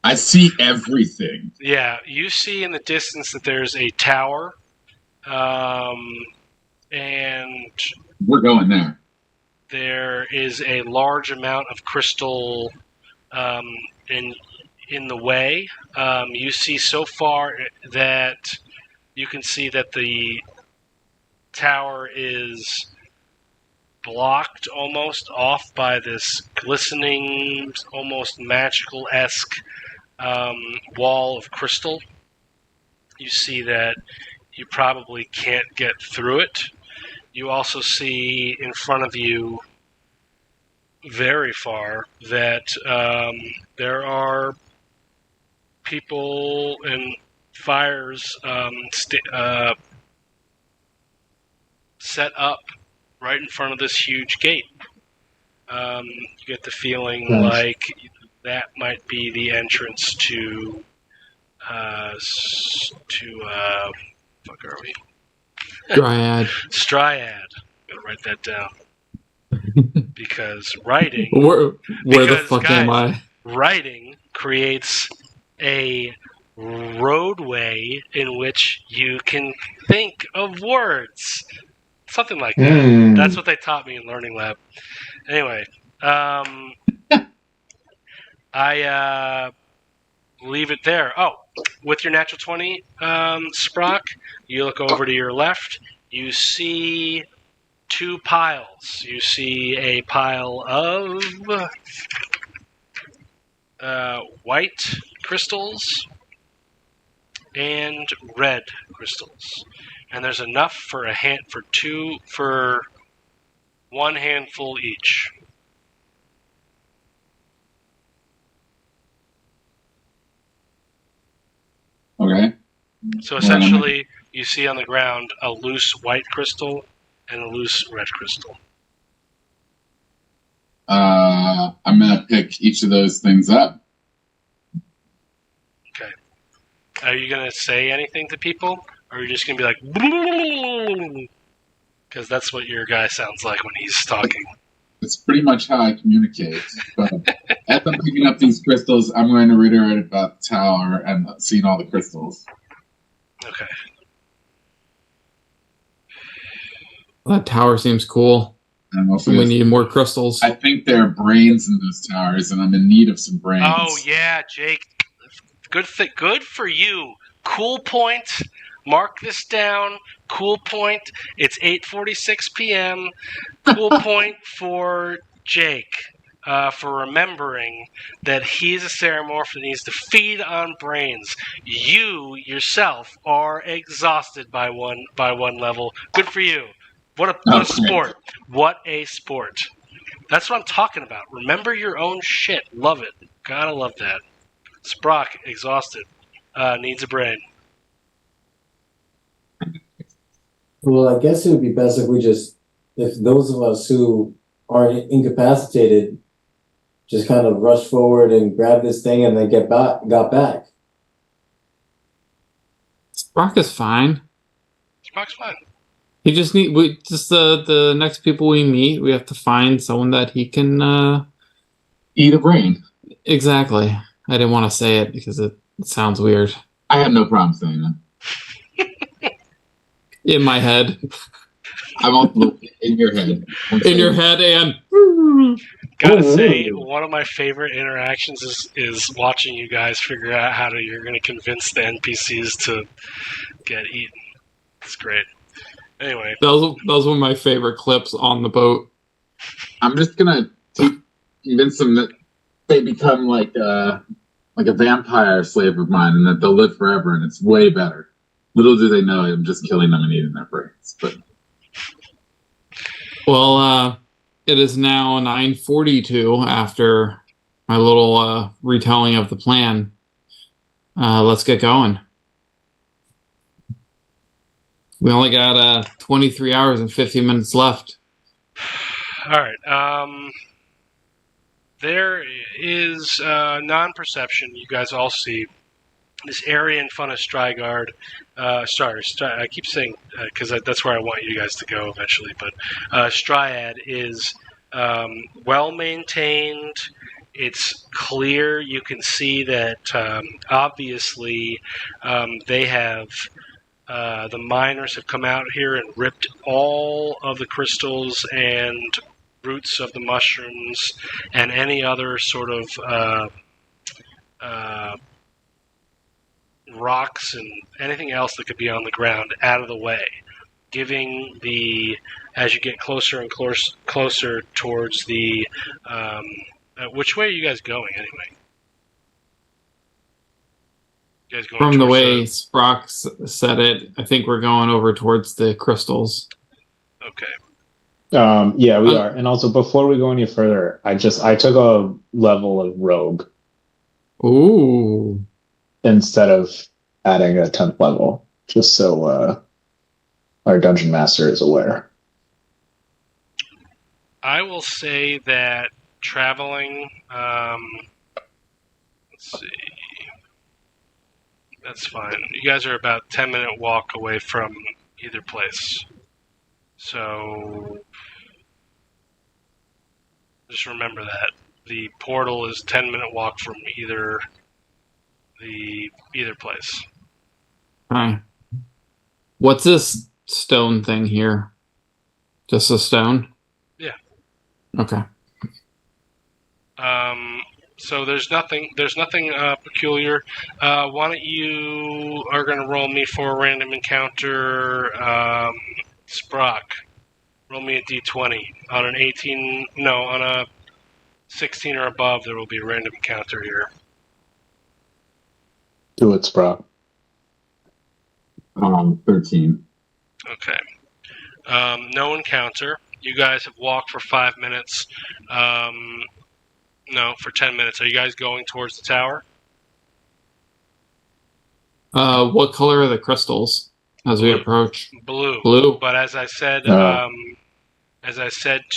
I see everything. Yeah, you see in the distance that there's a tower, and We're going there. there is a large amount of crystal in the way. You see so far that you can see that the tower is blocked almost off by this glistening, almost magical-esque wall of crystal. You see that you probably can't get through it. You also see in front of you, very far, that there are people and fires set up right in front of this huge gate. You get the feeling like that might be the entrance to fuck are we? Dryad. Striad. Gotta write that down. Because writing Where the Because, fuck am guys, I? writing creates a roadway in which you can think of words. Something like that. That's what they taught me in Learning Lab. Anyway, I leave it there. Oh, with your natural 20, Sprock, you look over to your left. You see two piles. You see a pile of white crystals and red crystals, and there's enough for one handful each. Okay. So essentially, you see on the ground a loose white crystal and a loose red crystal. I'm gonna pick each of those things up. Okay. Are you gonna say anything to people, or are you just gonna be like, because that's what your guy sounds like when he's talking? It's pretty much how I communicate. But as I'm picking up these crystals, I'm going to reiterate about the tower and seeing all the crystals. Okay. That tower seems cool. And also, We need more crystals. I think there are brains in those towers, and I'm in need of some brains. Oh yeah, Jake. Good for you. Cool point. Mark this down. Cool point. It's 8:46 p.m. Cool point for Jake. for remembering that he's a Ceramorph that needs to feed on brains. You yourself are exhausted by one level. Good for you. What a sport. What a sport. That's what I'm talking about. Remember your own shit. Love it. Gotta love that. Sprock, exhausted. Needs a brain. Well, I guess it would be best if those of us who are incapacitated just kind of rush forward and grab this thing and then got back. Sprock is fine. Sprock's fine. He just the next people we meet, we have to find someone that he can Eat a brain. Exactly. I didn't want to say it because it sounds weird. I have no problem saying that. In my head. I'm also in your head. In your head, and Gotta say, one of my favorite interactions is watching you guys figure out how you're going to convince the NPCs to get eaten. It's great. Anyway, those were my favorite clips on the boat. I'm just gonna convince them that they become like a vampire slave of mine, and that they'll live forever, and it's way better. Little do they know I'm just killing them and eating their brains. But well, it is now 9:42 after my little retelling of the plan. Let's get going. We only got 23 hours and 50 minutes left. all right. There is non-perception. You guys all see this area in front of Strygard. I keep saying because that's where I want you guys to go eventually. But Striad is well maintained. It's clear. You can see that obviously they have. The miners have come out here and ripped all of the crystals and roots of the mushrooms and any other sort of rocks and anything else that could be on the ground out of the way, giving as you get closer and closer towards the which way are you guys going anyway? You guys going From the towards way Sprock said it, I think we're going over towards the crystals. Okay. Yeah, we are. And also, before we go any further, I took a level of rogue. Ooh. Instead of adding a 10th level, just so our dungeon master is aware. I will say that traveling, let's see, that's fine. You guys are about 10-minute walk away from either place. So just remember that. The portal is 10-minute walk from either place. Hi. What's this stone thing here? Just a stone? Yeah. Okay. So there's nothing peculiar. Why don't you are going to roll me for a random encounter, Sprock. Roll me a d20 on an 18. No, on a 16 or above. There will be a random encounter here. Do it, Sprout. 13. Okay. No encounter. You guys have walked for 5 minutes. No, for 10 minutes. Are you guys going towards the tower? What color are the crystals as we approach? Blue. Blue. But as I said,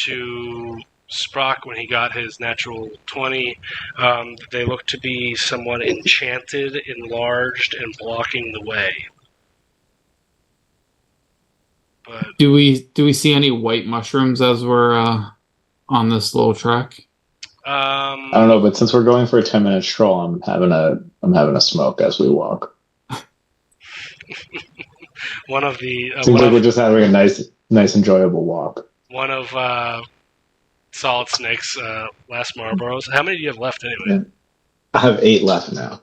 to Sprock when he got his natural 20, they look to be somewhat enchanted, enlarged, and blocking the way. But Do we see any white mushrooms as we're on this little trek? I don't know, but since we're going for a 10-minute stroll, I'm having a smoke as we walk. one of the Seems like we're just having a nice, enjoyable walk. one of Solid Snake's last Marlboros. How many do you have left anyway? I have 8 left now.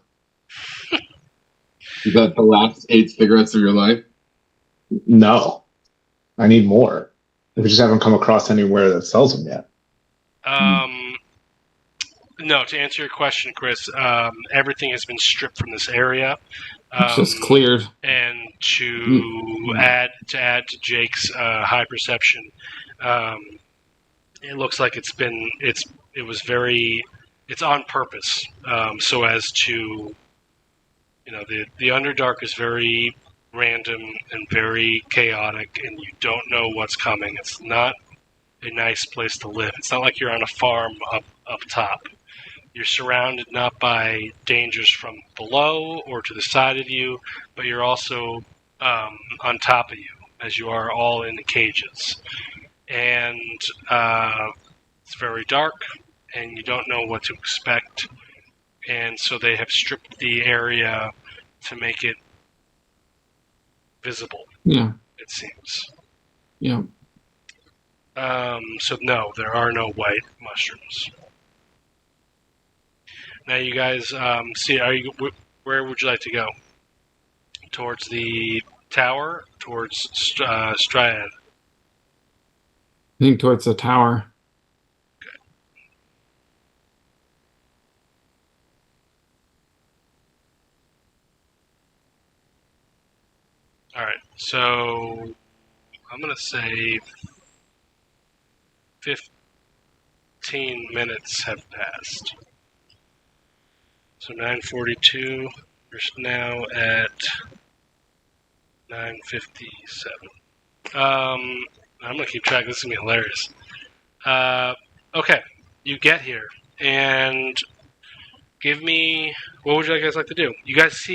Is that the last 8 cigarettes of your life? No, I need more. We just haven't come across anywhere that sells them yet. No, to answer your question, Chris, everything has been stripped from this area. It's just cleared. And to add to Jake's high perception, it looks like it's on purpose, so as to, the Underdark is very random and very chaotic, and you don't know what's coming. It's not a nice place to live. It's not like you're on a farm up top. You're surrounded not by dangers from below or to the side of you, but you're also on top of you, as you are all in the cages. And it's very dark, and you don't know what to expect. And so they have stripped the area to make it visible. Yeah. It seems. Yeah. So no, there are no white mushrooms. Now you guys see. Where would you like to go? Towards the tower, towards Striad. I think towards the tower. All right, so I'm gonna say 15 minutes have passed. So 9:42. We're now at 9:57. I'm gonna keep track. This is gonna be hilarious. Okay, you get here and give me. What would you guys like to do? You guys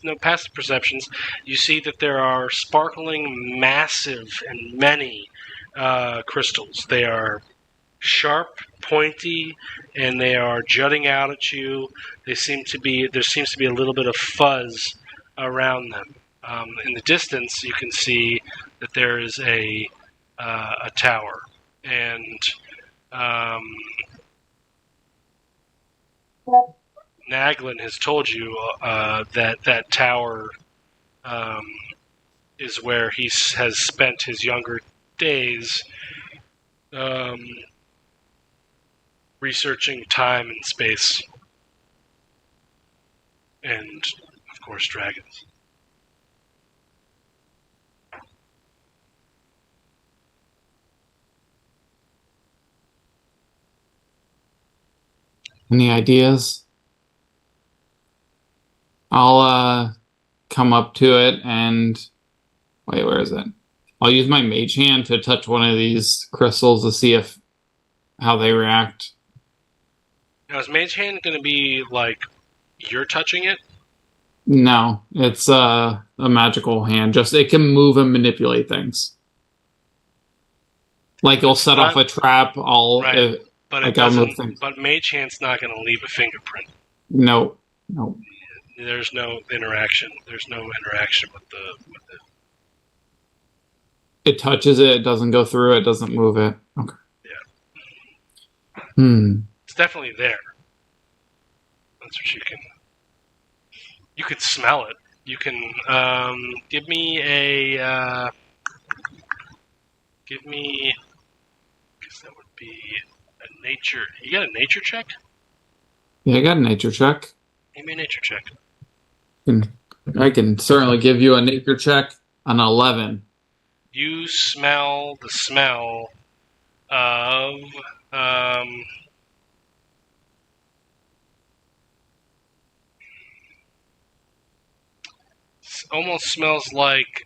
know passive perceptions. You see that there are sparkling, massive, and many crystals. They are sharp, pointy, and they are jutting out at you. There seems to be a little bit of fuzz around them. In the distance, you can see that there is a tower, and Naglin has told you that tower is where he has spent his younger days researching time and space, and of course dragons. Any ideas? I'll come up to it and wait, where is it? I'll use my mage hand to touch one of these crystals to see how they react. Now, is mage hand going to be like you're touching it? No, it's a magical hand. Just it can move and manipulate things. Like it'll set off a trap. Right. But like it doesn't. things. But mage hand's not going to leave a fingerprint. No. There's no interaction. There's no interaction with it. It touches it. It doesn't go through it. Doesn't move it. Okay. Yeah. It's definitely there. That's what you can. You could smell it. You can give me a. Give me. I guess that would be a nature. You got a nature check? Yeah, I got a nature check. Give me a nature check. I can certainly give you a nature check. An 11. You smell the smell of almost smells like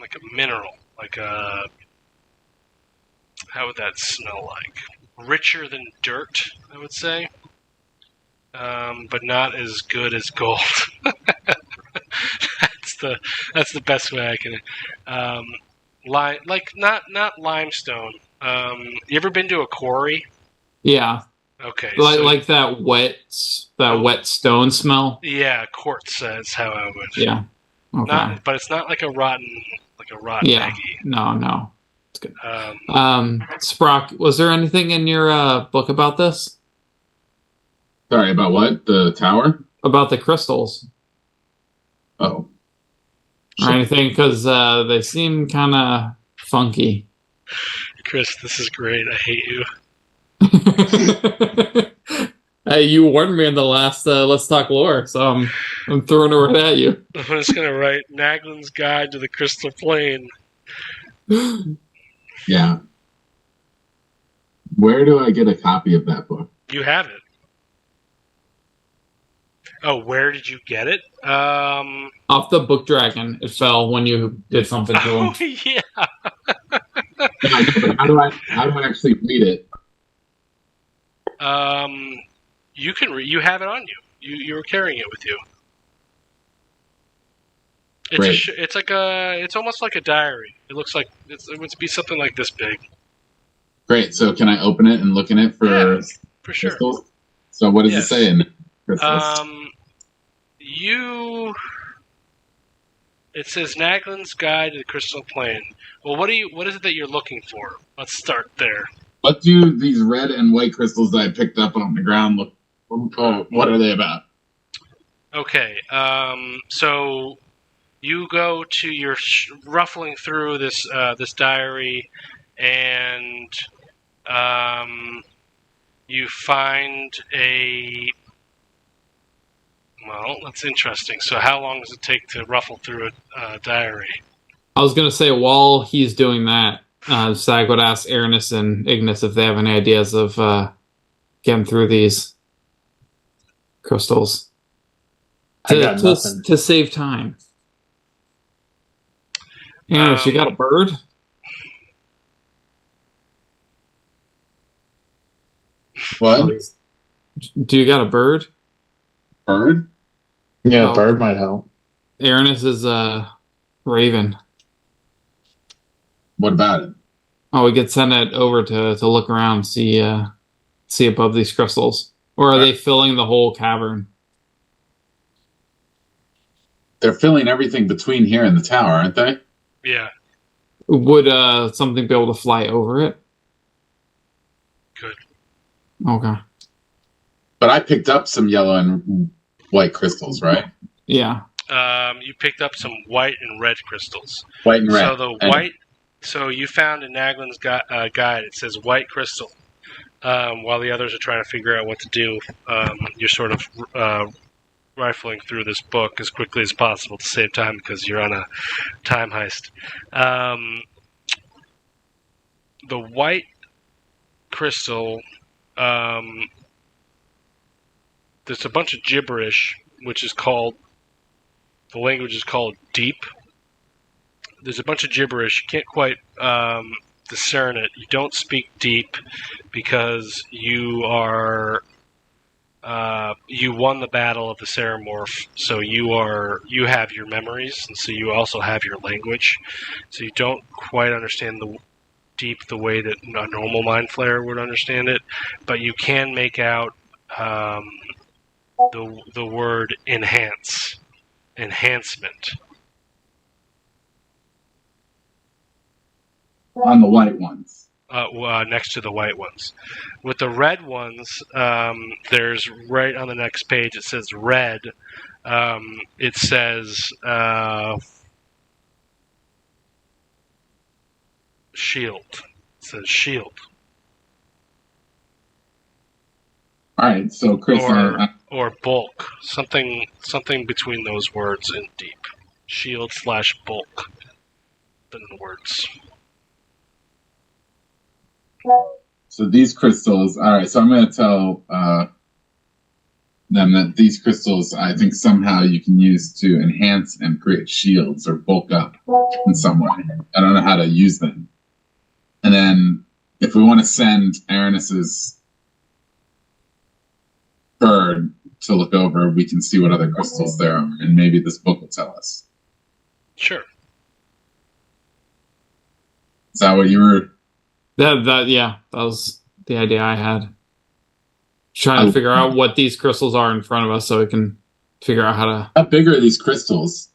a mineral, like a, how would that smell like? Richer than dirt, I would say, but not as good as gold. That's the best way I can. Not limestone. You ever been to a quarry? Yeah. Okay. Like that wet stone smell. Yeah, quartz is how I would. Yeah. Okay. But it's not like a rotten yeah. Maggie. No. It's good. Sprock, was there anything in your book about this? Sorry, about what? The tower? About the crystals. Oh. Or anything, because they seem kind of funky. Chris, this is great. I hate you. Hey, you warned me in the last Let's Talk Lore, so I'm throwing it right at you. I'm just gonna write Naglin's Guide to the Crystal Plane. Yeah. Where do I get a copy of that book? You have it. Oh, where did you get it? Off the book dragon, it fell when you did something to him. Oh yeah. Yeah, I know, but how do I actually read it? You can you have it on you. You were carrying it with you. It's Great. it's like it's almost like a diary. It looks like it would be something like this big. Great. So can I open it and look in it for Yeah, for sure. crystals? So what does Yes. it say in crystals? It says Naglin's Guide to the Crystal Plane. Well, what is it that you're looking for? Let's start there. What do these red and white crystals that I picked up on the ground look? What are they about? Okay, so you go to your ruffling through this this diary, and you find a. Well, that's interesting. So, how long does it take to ruffle through a diary? I was gonna say while he's doing that, Sag would ask Aranis and Ignis if they have any ideas of getting through these crystals I got nothing. to save time. Aranis, you got a bird? What? Do you got a bird? Bird? Yeah, Oh. bird might help. Aranis is a raven. What about it? Oh, we could send it over to look around, see above these crystals, or are they filling the whole cavern? They're filling everything between here and the tower, aren't they? Yeah, Would something be able to fly over it? good. Okay. But I picked up some yellow and white crystals, right? Yeah. You picked up some white and red crystals. White and red. So the white. So you found in Naglin's guide. It says white crystal. While the others are trying to figure out what to do, you're sort of rifling through this book as quickly as possible to save time because you're on a time heist. The white crystal. There's a bunch of gibberish, which is called. The language is called deep. There's a bunch of gibberish. You can't quite discern it. You don't speak deep because you are you won the battle of the Ceramorph, so you have your memories, and so you also have your language. So you don't quite understand the deep the way that a normal mind flayer would understand it, but you can make out the word enhancement. On the white ones. Next to the white ones. With the red ones, there's right on the next page, it says red. It says shield. It says shield. All right, so Chris, Or bulk. Something between those words and deep. Shield / bulk. The words. so these crystals. All right, so I'm going to tell them that these crystals, I think somehow you can use to enhance and create shields or bulk up in some way. I don't know how to use them. And then if we want to send Aranis's bird to look over, we can see what other crystals there are, and maybe this book will tell us. Sure. Is that what you were? That was the idea I had. Trying to figure out what these crystals are in front of us, so we can figure out how to. How big are these crystals?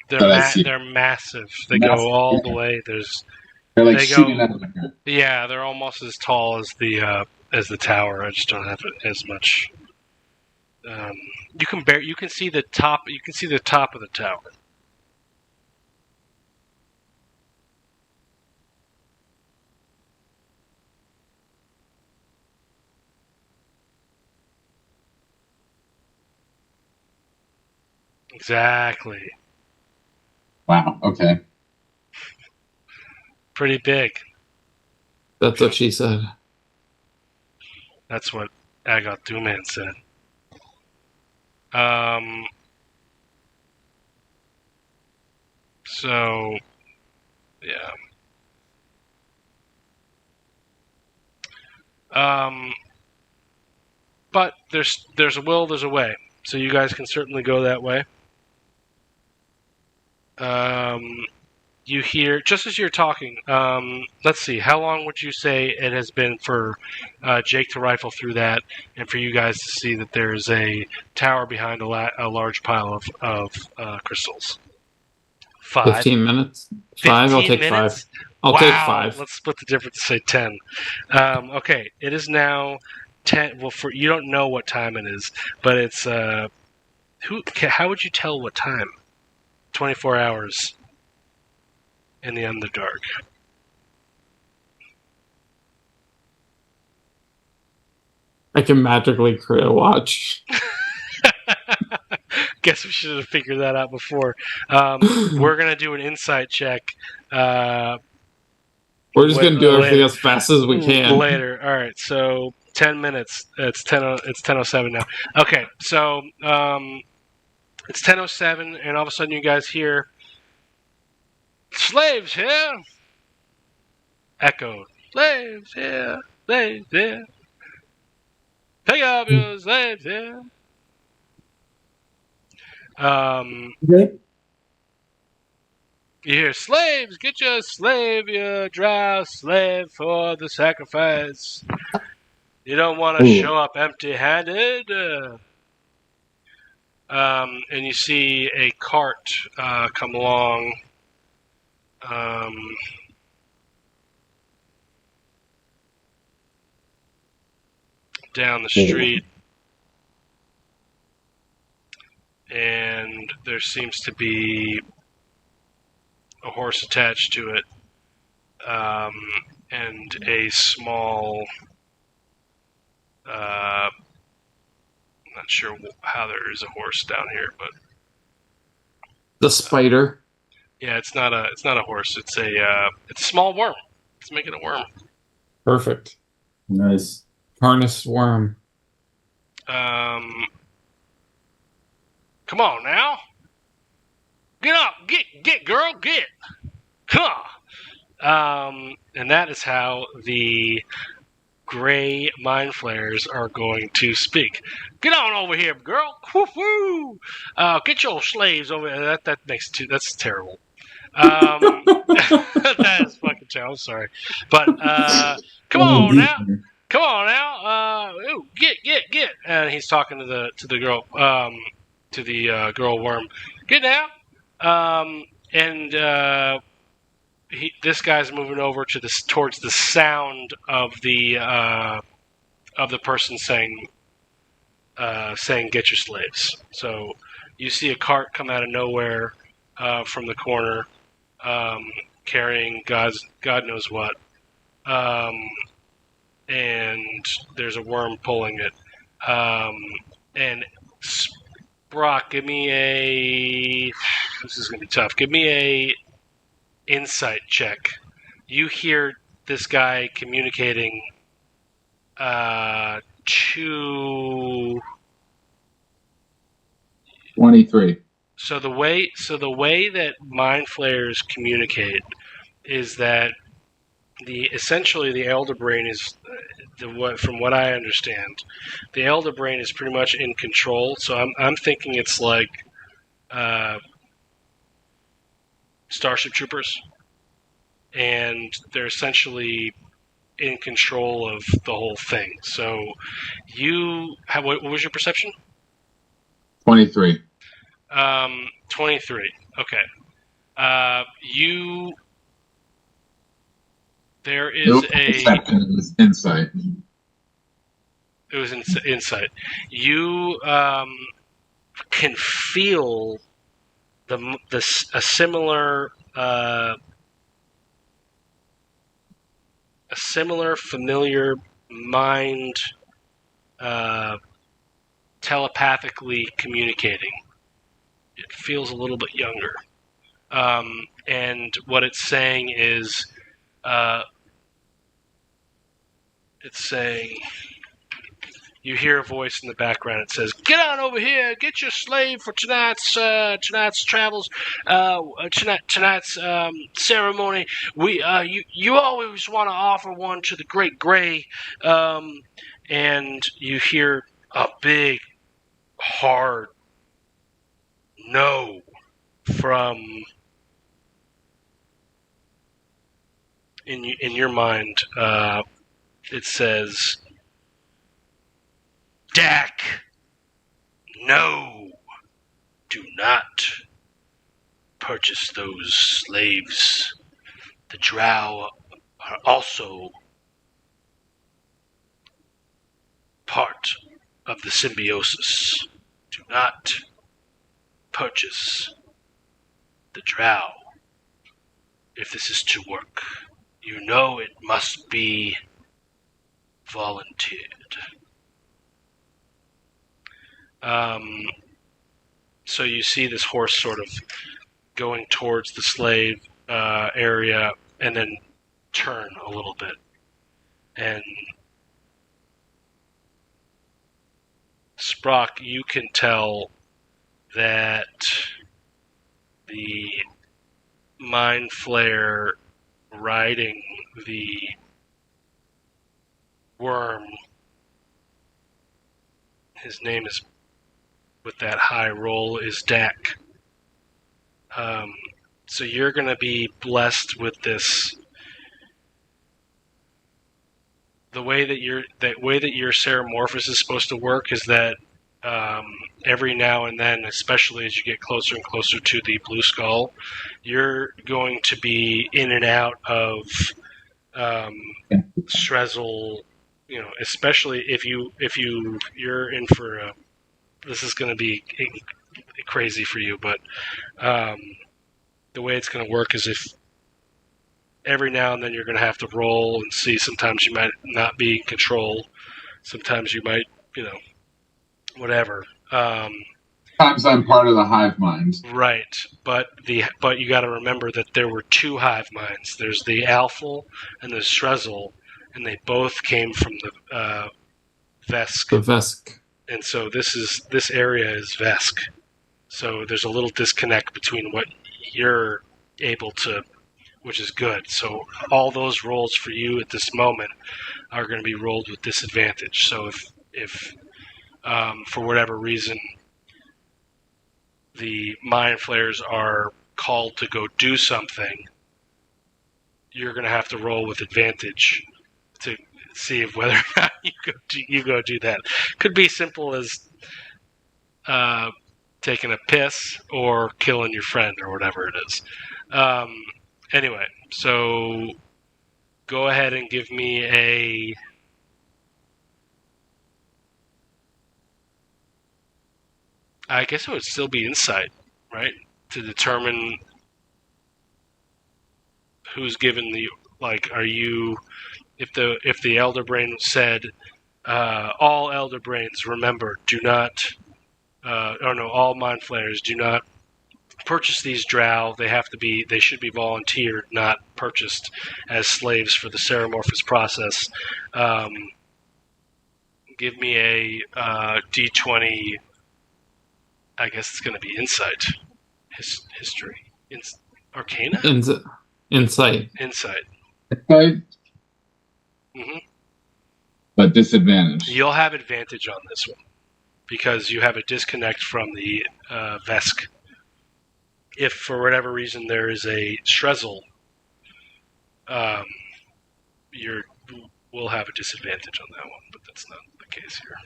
They're massive. They Massive, go all yeah. the way. They're like They shooting go- out of the Yeah, they're almost as tall as the tower. I just don't have as much. You can see the top. You can see the top of the tower. Exactly. Wow. Okay. Pretty big. That's what she said. That's what Agot Duman said. So, yeah. But there's a will, there's a way. So you guys can certainly go that way. You hear, just as you're talking, let's see, how long would you say it has been for Jake to rifle through that and for you guys to see that there's a tower behind a large pile of crystals? 5. 15 minutes? 5? I'll 15 take minutes? 5. I'll Wow. take 5. Let's split the difference to say 10. Okay, it is now 10. Well, for you don't know what time it is, but it's how would you tell what time? 24 hours in the Underdark. I can magically create a watch. Guess we should have figured that out before. We're gonna do an insight check. We're just going to do everything as fast as we can. Later. All right. So 10 minutes. It's 10. It's 10:07 now. Okay. So it's 10:07, and all of a sudden you guys hear slaves here. Echo. Slaves here. Slaves here. Pick up your slaves here. Okay. You hear slaves, get your slave, you drow slave for the sacrifice. You don't want to show up empty-handed. And you see a cart come along. Down the street. And there seems to be a horse attached to it, and a small, I'm not sure how there is a horse down here, but The spider. yeah, it's not a horse. It's a small worm. Let's make it a worm. Perfect. Nice. Harnessed worm. Come on now. Get up, get, girl, get. Come on. And that is how the gray mind flayers are going to speak. Get on over here, girl. Woo-hoo. Get your slaves over there. That's terrible. That is fucking terrible. I'm sorry. But, come on now. Come on now. Ooh, get. And he's talking to the girl, to the girl worm. Get now. This guy's moving over to towards the sound of the person saying "Get your slaves." So you see a cart come out of nowhere from the corner, carrying God knows what, and there's a worm pulling it. And Brock, give me a. This is gonna be tough. Give me a insight check. You hear this guy communicating to 23. So the way that mind flayers communicate is that essentially the elder brain is from what I understand, the elder brain is pretty much in control. So I'm thinking it's like Starship Troopers, and they're essentially in control of the whole thing. So what was your perception? 23. 23. Okay. There is Nope. Perception is insight. It was insight. You can feel a similar familiar mind telepathically communicating. it feels a little bit younger. And what it's saying is, it's saying, you hear a voice in the background. It says, "Get on over here, get your slave for tonight's travels, tonight's ceremony. You always want to offer one to the Great Gray." And you hear a big, hard no from in your mind. It says, "Dak, no, do not purchase those slaves. The Drow are also part of the symbiosis. Do not purchase the Drow if this is to work. You know it must be volunteered." So you see this horse sort of going towards the slave area and then turn a little bit. And Sprock, you can tell that the Mind Flayer riding the worm, his name is, with that high roll, is Dak. So you're going to be blessed with this. The way that your Ceramorphous is supposed to work is that every now and then, especially as you get closer and closer to the Blue Skull, you're going to be in and out of Strezzel. You know, especially if you're in for a. This is going to be crazy for you, but the way it's going to work is if every now and then you're going to have to roll and see. Sometimes you might not be in control. Sometimes you might, whatever. Sometimes I'm part of the hive mind. Right, but you got to remember that there were two hive minds. There's the Alphal and the Strezzel, and they both came from the Vesk. The Vesk. And so this area is Vesk. So there's a little disconnect between what you're able to, which is good. So all those rolls for you at this moment are going to be rolled with disadvantage. So if for whatever reason the Mind Flayers are called to go do something, you're going to have to roll with advantage to see if whether or not you go do that. Could be simple as taking a piss or killing your friend or whatever it is. Anyway, so go ahead and give me a. I guess it would still be insight, right? To determine who's given the, are you, if the Elder Brain said, all Elder Brains, remember, do not, all Mind Flayers, do not purchase these drow. They should be volunteered, not purchased as slaves for the Ceramorphous process. Give me a D20. I guess it's going to be insight, history, arcana, insight. Right? Mm-hmm. But disadvantage. You'll have advantage on this one because you have a disconnect from the Vesk. If for whatever reason there is a Strezzel, we'll have a disadvantage on that one, but that's not the case here.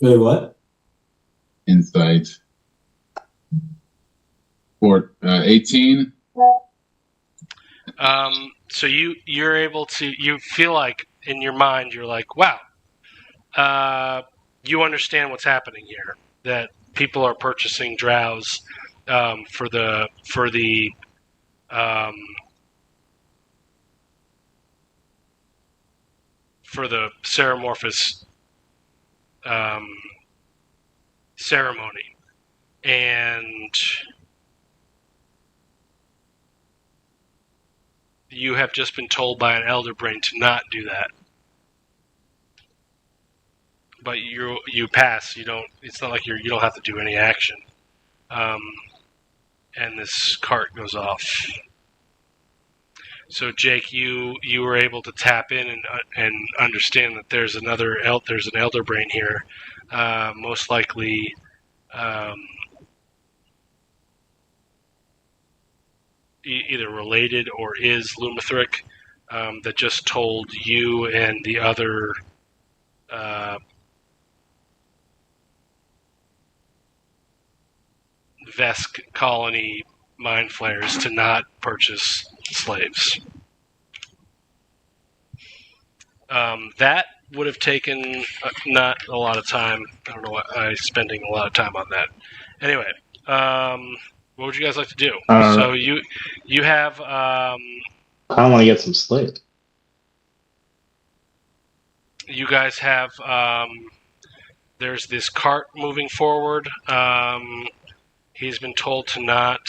Wait, what? Insight. For 18. So you're able to. You feel like in your mind you're like, wow. You understand what's happening here. That people are purchasing drows for the for the Ceramorphous ceremony, and you have just been told by an Elder Brain to not do that. But you pass. You don't. It's not like you don't have to do any action. And this cart goes off. So Jake, you were able to tap in and understand that there's an Elder Brain here, most likely either related or is Lumathric, that just told you and the other Vesk colony mind flayers to not purchase slaves. That would have taken not a lot of time. I don't know why I'm spending a lot of time on that. Anyway, what would you guys like to do? So you have. I don't want to get some sleep. You guys have. There's this cart moving forward. He's been told to not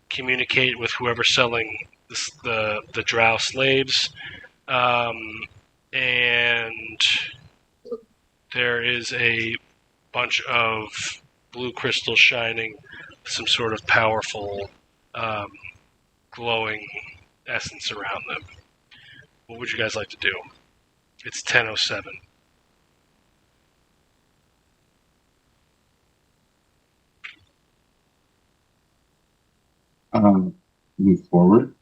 communicate with whoever's selling the drow slaves. And there is a bunch of blue crystals shining, some sort of powerful glowing essence around them. What would you guys like to do? It's 10:07. Move forward.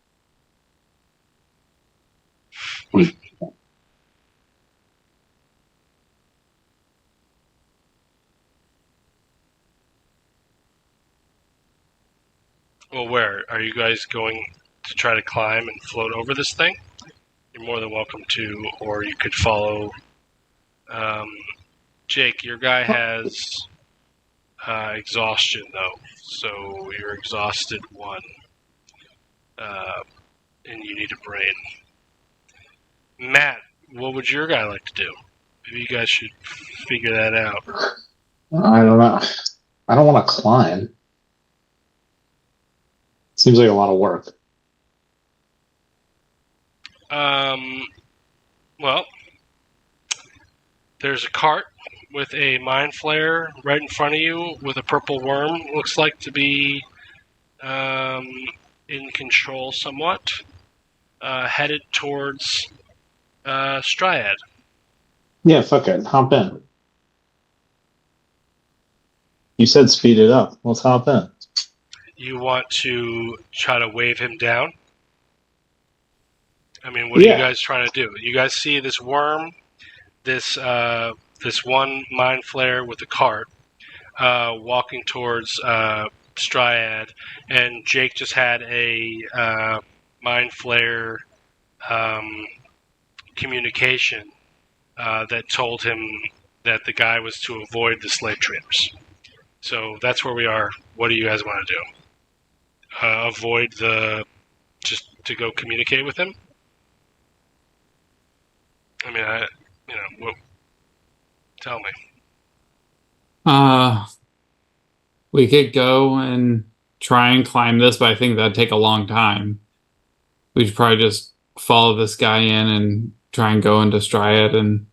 Wait. Well, where? Are you guys going to try to climb and float over this thing? You're more than welcome to, or you could follow. Jake, your guy has exhaustion, though, so you're exhausted 1, and you need a brain. Matt, what would your guy like to do? Maybe you guys should figure that out. I don't know. I don't want to climb. Seems like a lot of work. Well, there's a cart with a mind flare right in front of you with a purple worm. Looks like to be in control somewhat. Headed towards Striad. Yeah, fuck it. Hop in. You said speed it up. Let's hop in. You want to try to wave him down? I mean, what are you guys trying to do? You guys see this worm, this one mind flare with the cart, walking towards Striad, and Jake just had a mind flare communication that told him that the guy was to avoid the slave traders. So that's where we are. What do you guys want to do? Avoid just to go communicate with him? I mean, tell me. We could go and try and climb this, but I think that'd take a long time. We should probably just follow this guy in and try and go into Striad and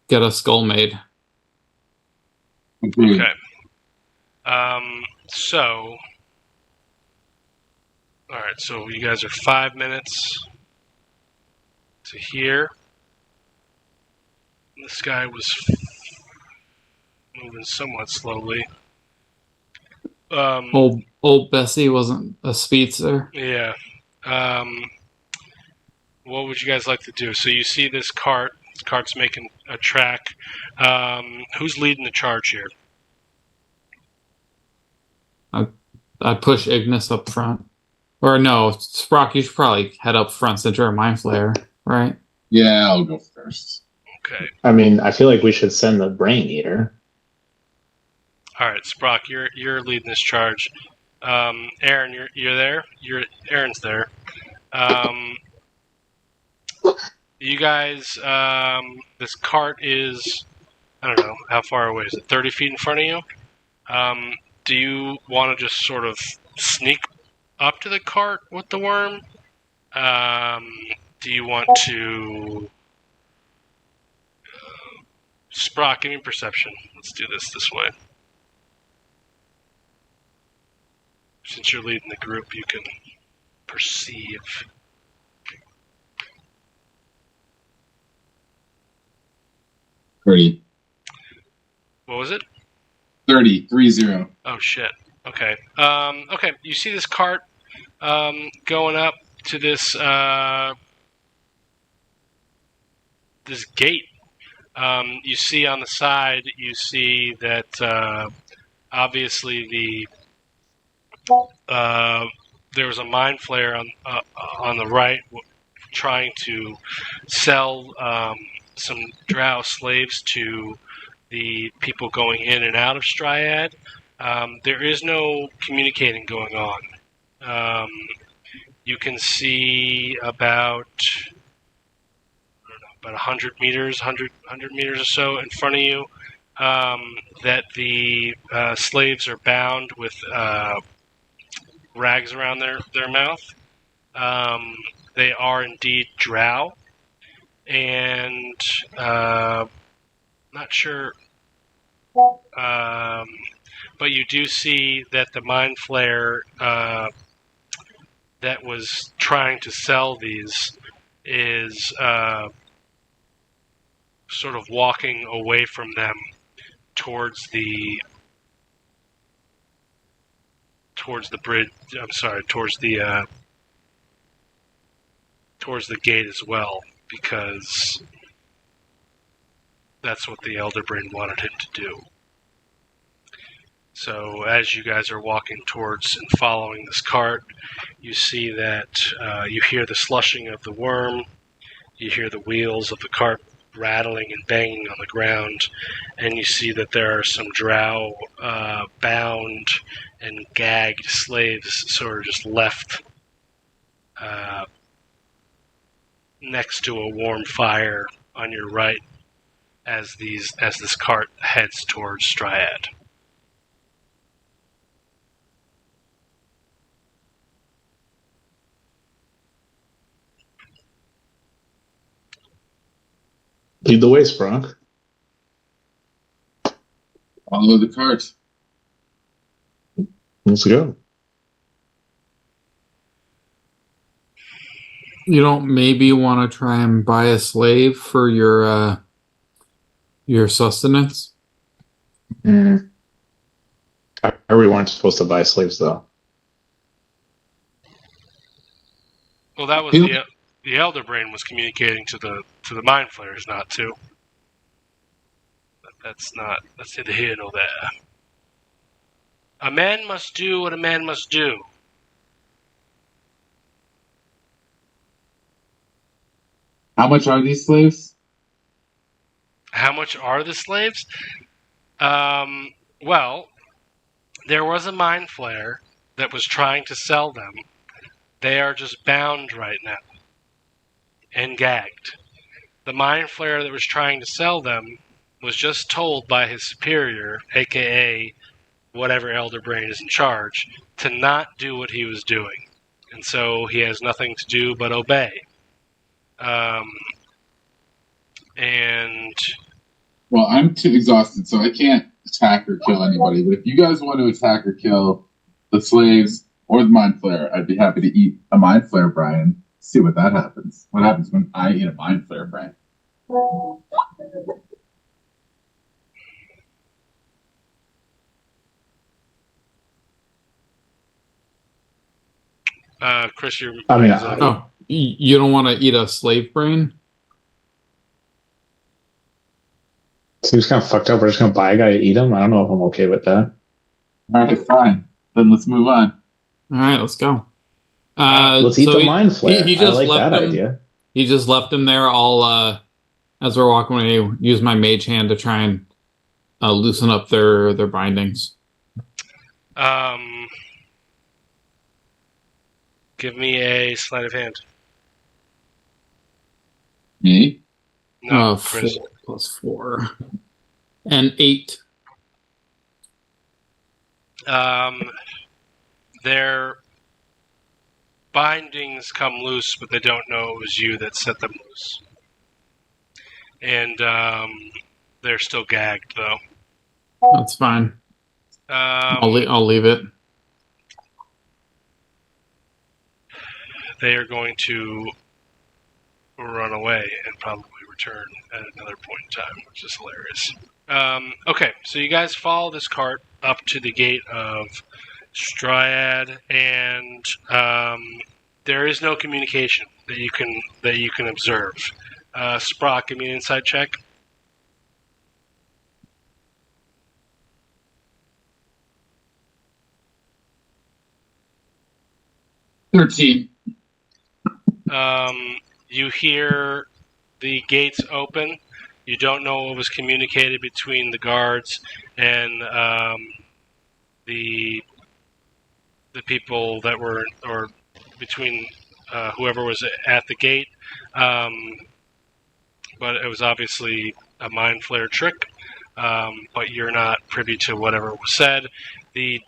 get a skull made. Okay. So, all right. So you guys are 5 minutes to here. This guy was moving somewhat slowly. Old Bessie wasn't a speedster. Yeah. What would you guys like to do? So you see this cart. This cart's making a track. Who's leading the charge here? I'd push Ignis up front. Or no, Sprock, you should probably head up front since you're a Mind Flayer, right? Yeah, I'll go first. Okay. I mean, I feel like we should send the Brain Eater. All right, Sprock, you're leading this charge. Aaron, you're there. Aaron's there. You guys, this cart is, I don't know, how far away is it? 30 feet in front of you? Do you want to just sort of sneak up to the cart with the worm? Do you want to... Sprock, give me perception. Let's do this way. Since you're leading the group, you can perceive. Thirty. What was it? 30. 30. Oh shit. Okay. Okay. You see this cart going up to this this gate. You see on the side. You see that obviously there was a mind flare on the right, trying to sell some drow slaves to the people going in and out of Striad. There is no communicating going on. You can see about 100 meters, 100 meters or so in front of you, that the slaves are bound with rags around their mouth. They are indeed drow, and not sure, but you do see that the mind flare that was trying to sell these is sort of walking away from them towards the bridge. I'm sorry, towards the gate as well, because that's what the Elder Brain wanted him to do. So as you guys are walking towards and following this cart, you see that you hear the slushing of the worm, you hear the wheels of the cart rattling and banging on the ground, and you see that there are some drow bound and gagged slaves sort of just left next to a warm fire on your right as this cart heads towards Striad. Lead the way, Sprunk. Follow the cart. Let's go. You don't maybe want to try and buy a slave for your sustenance? I really weren't supposed to buy slaves, though. Well, that was the Elder Brain was communicating to the Mind Flayers not to. But that's neither here nor there. A man must do what a man must do. How much are these slaves? How much are the slaves? Well, there was a Mind Flayer that was trying to sell them. They are just bound right now and gagged. The Mind Flayer that was trying to sell them was just told by his superior, aka whatever Elder Brain is in charge, to not do what he was doing. And so he has nothing to do but obey. And Well, I'm too exhausted, so I can't attack or kill anybody. But if you guys want to attack or kill the slaves or the Mind Flayer, I'd be happy to eat a Mind Flayer, Brian. See what that happens. What happens when I eat a Mind Flayer, Brian? Chris, you're... I mean, Oh, you don't want to eat a slave brain? So he's kind of fucked up. We're just going to buy a guy to eat him? I don't know if I'm okay with that. All right, fine. Then let's move on. All right, let's go. Let's eat the Mind Flayer. He just I like left that him, idea. He just left him there. I'll, as we're walking away, use my mage hand to try and loosen up their Give me a sleight of hand. Me? No, 4 Chris. plus 4. And 8. Their bindings come loose, but they don't know it was you that set them loose. And they're still gagged, though. That's fine. I'll leave it. They are going to run away and probably return at another point in time, which is hilarious. Okay, so you guys follow this cart up to the gate of Striad, and there is no communication that you can observe. Sprock, give me an insight check. $13. You hear the gates open. You don't know what was communicated between the guards and the people that were, or between whoever was at the gate. But it was obviously a mind flare trick. But you're not privy to whatever was said. The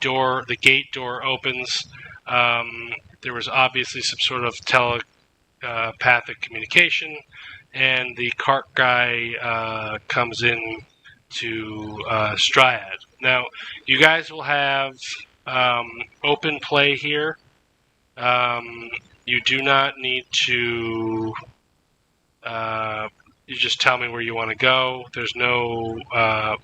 gate door opens. There was obviously some sort of telepathic communication, and the cart guy comes in to Striad. Now, you guys will have open play here. You do not need to. You just tell me where you want to go. There's no.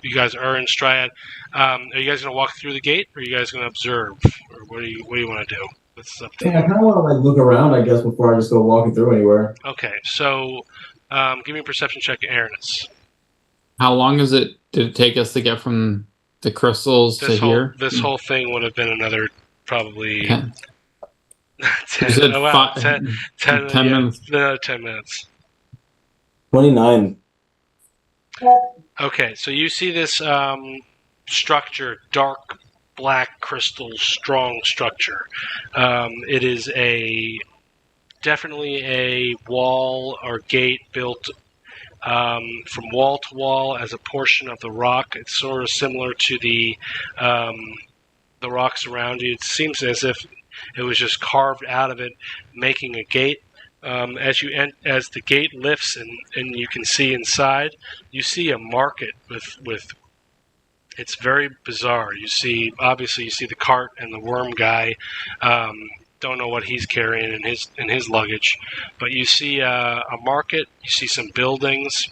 You guys are in Striad. Are you guys going to walk through the gate, or are you guys going to observe, or what do you want to do? What's up to Yeah, I kind of want to look around, I guess, before I just go walking through anywhere. Okay, so give me a perception check, Aranis. How long did it take us to get from the crystals to here? This whole thing would have been another probably 10. 10, You said 10 minutes. No, 10 minutes. 29. Okay, so you see this structure, dark black crystal, strong structure. It is definitely a wall or gate built from wall to wall as a portion of the rock. It's sort of similar to the rocks around you. It seems as if it was just carved out of it, making a gate. As the gate lifts and you can see inside, you see a market with. It's very bizarre. Obviously you see the cart and the worm guy. Don't know what he's carrying in his luggage, but you see a market. You see some buildings.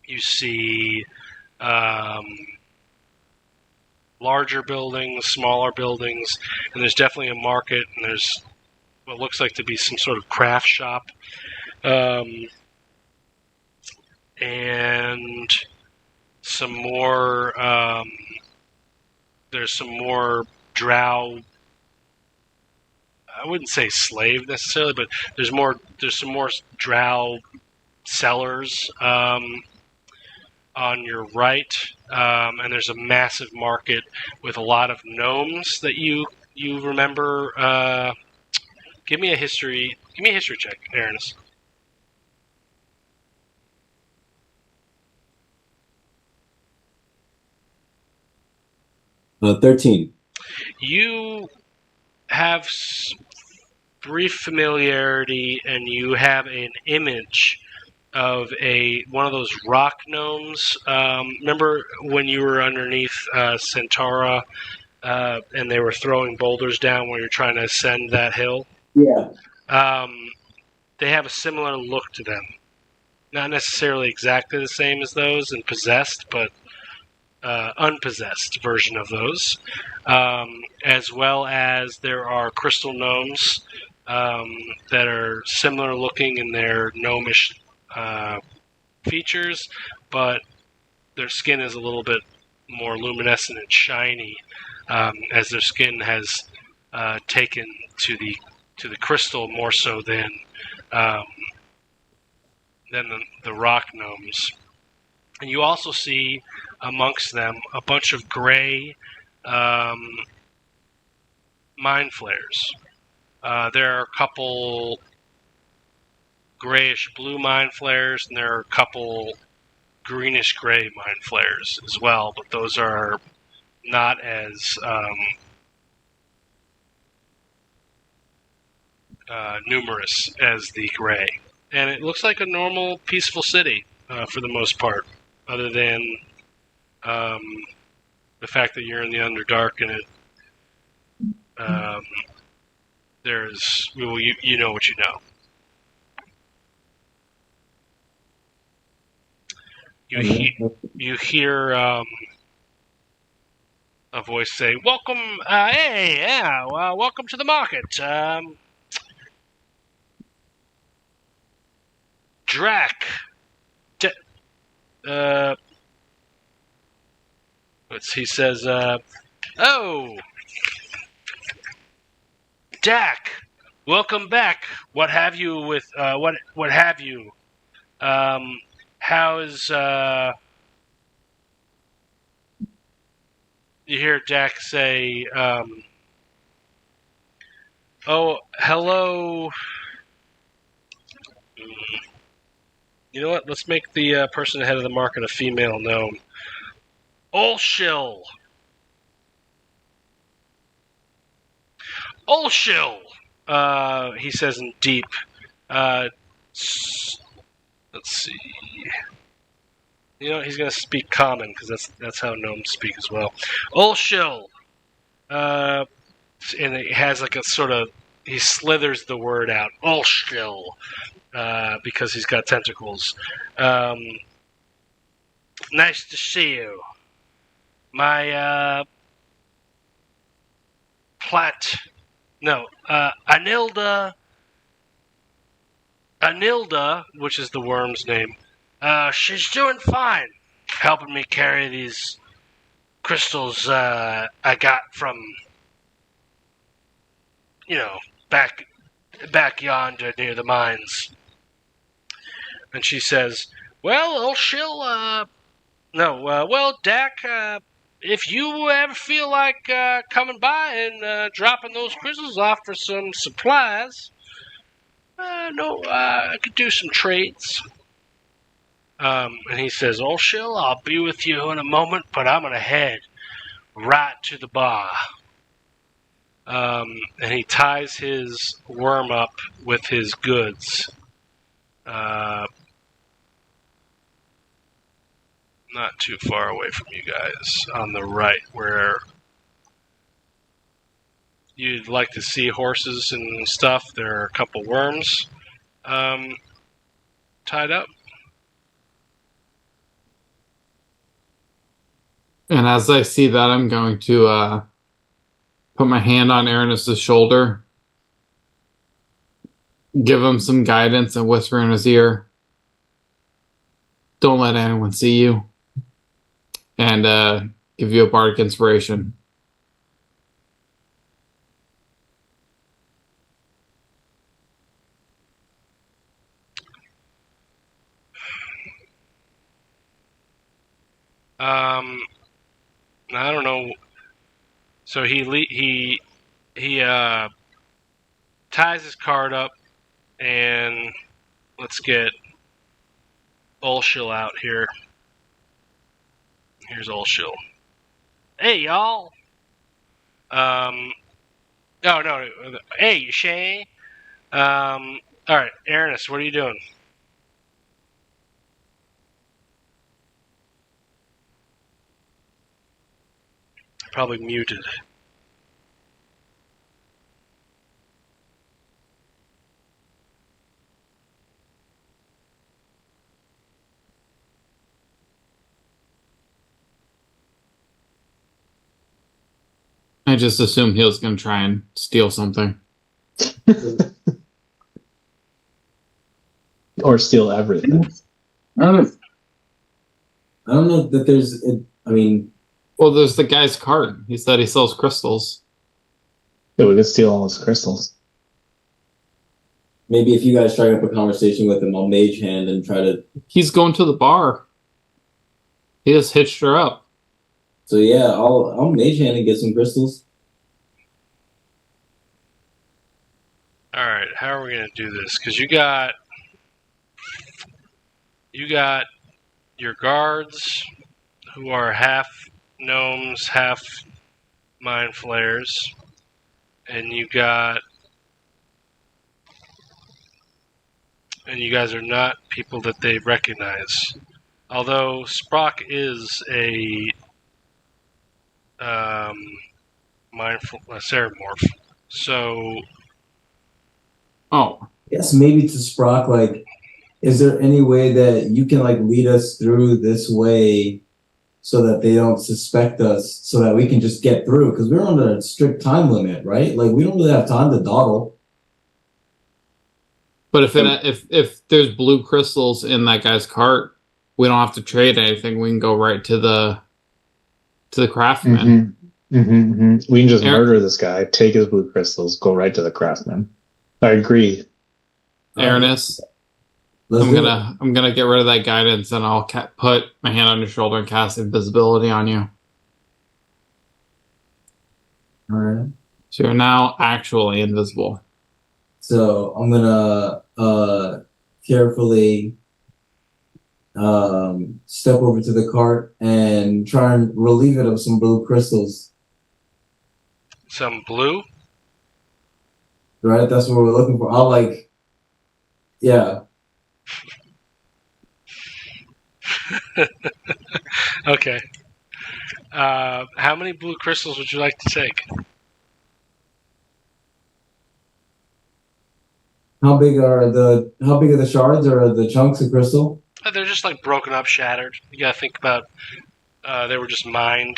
You see larger buildings, smaller buildings, and there's definitely a market. And there's what looks like to be some sort of craft shop, and some more. There's some more drow. I wouldn't say slave necessarily, but there's some more drow sellers on your right, and there's a massive market with a lot of gnomes that you remember. Give me a history check, Aranis. 13. You have brief familiarity, and you have an image of one of those rock gnomes. Remember when you were underneath Centaura, and they were throwing boulders down when you're trying to ascend that hill? Yeah. They have a similar look to them. Not necessarily exactly the same as those and possessed, but unpossessed version of those. As well as there are crystal gnomes that are similar looking in their gnomish features, but their skin is a little bit more luminescent and shiny, as their skin has taken to the crystal more so than the rock gnomes. And you also see amongst them a bunch of gray mind flares. There are a couple grayish blue mind flares, and there are a couple greenish gray mind flares as well, but those are not as numerous as the gray. And it looks like a normal, peaceful city for the most part, other than the fact that you're in the Underdark and it. There's, well, you know what you know. You hear a voice say, "Welcome, hey, yeah, welcome to the market, Drac." He says, "Oh, Dak, welcome back. What have you with what have you? How's you hear Dak say, "Oh, hello." You know what? Let's make the person ahead of the market a female gnome. Olshill. Olshill, he says in deep. Let's see. You know, he's going to speak common, because that's how gnomes speak as well. Olshill. And it has like a sort of, he slithers the word out. Olshill. Because he's got tentacles. Nice to see you. My, Anilda, which is the worm's name, she's doing fine, helping me carry these crystals I got from, back yonder near the mines. And she says, "Well, Olshill, Dak, if you ever feel like coming by and dropping those crystals off for some supplies, I could do some trades." And he says, "Olshill, I'll be with you in a moment, but I'm going to head right to the bar." And he ties his worm up with his goods. Not too far away from you guys, on the right, where you'd like to see horses and stuff. There are a couple worms tied up. And as I see that, I'm going to put my hand on Aranis' shoulder, give him some guidance, and whisper in his ear, "Don't let anyone see you," and give you a bardic inspiration. I don't know. So he ties his card up, and let's get Olshill out here. Here's Olshill. "Hey, y'all." No. Hey, Shay. All right, Aranis, what are you doing? Probably muted. I just assumed he was going to try and steal something. Or steal everything. I don't know. that there's. Well, there's the guy's cart. He said he sells crystals. Yeah, we could steal all his crystals. Maybe if you guys strike up a conversation with him, I'll mage hand and try to. He's going to the bar. He just hitched her up. So yeah, I'll mage hand and get some crystals. All right, how are we gonna do this? Because you got your guards who are half gnomes, half mind flayers, and you guys are not people that they recognize. Although Sprock is a ceramorph, so Yes, maybe to Sprock, like, is there any way that you can like lead us through this way so that they don't suspect us, so that we can just get through? Because we're under a strict time limit, right? Like, we don't really have time to dawdle. But if there's blue crystals in that guy's cart, we don't have to trade anything. We can go right to the craftsman. We can just Aaron- murder this guy, take his blue crystals, go right to the craftsman. I agree. Aranis, Let's I'm do it. gonna get rid of that guidance, and I'll put my hand on your shoulder and cast invisibility on you. All right. So you're now actually invisible. So I'm gonna carefully step over to the cart and try and relieve it of some blue crystals. some blue. Right? That's what we're looking for. I'll like, yeah. Okay. How many blue crystals would you like to take? How big are the shards or the chunks of crystal? They're just like broken up, shattered. You gotta think about. They were just mined.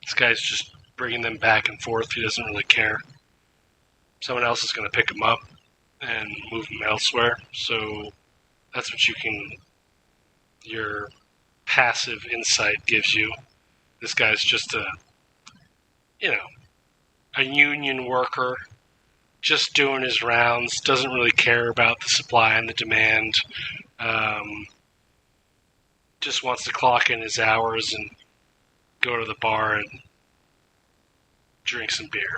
This guy's just bringing them back and forth. He doesn't really care. Someone else is gonna pick them up and move them elsewhere. So that's what your passive insight gives you. This guy's just a union worker, just doing his rounds, doesn't really care about the supply and the demand, just wants to clock in his hours and go to the bar and drink some beer.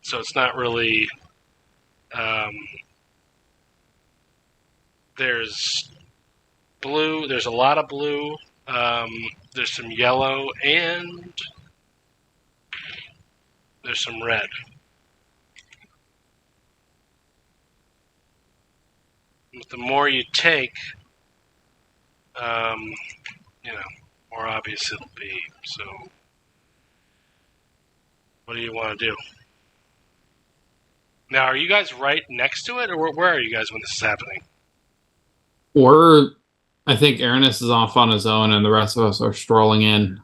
So it's not really... there's blue, there's a lot of blue, there's some yellow, and there's some red. But the more you take, more obvious it'll be. So, what do you want to do? Now, are you guys right next to it, or where are you guys when this is happening? I think Aranis is off on his own, and the rest of us are strolling in.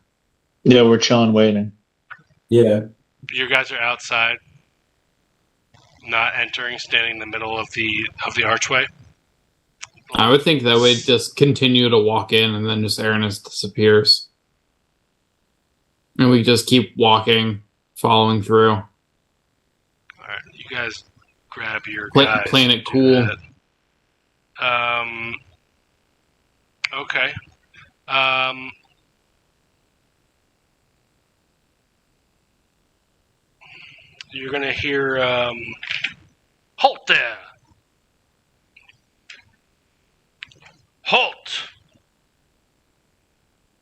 Yeah, we're chilling, waiting. Yeah. You guys are outside, not entering, standing in the middle of the archway. I would think that we'd just continue to walk in, and then just Aranis disappears. And we just keep walking, following through. All right, you guys grab your guys. Playing it and do cool. that. Okay. You're gonna hear, halt there! Halt!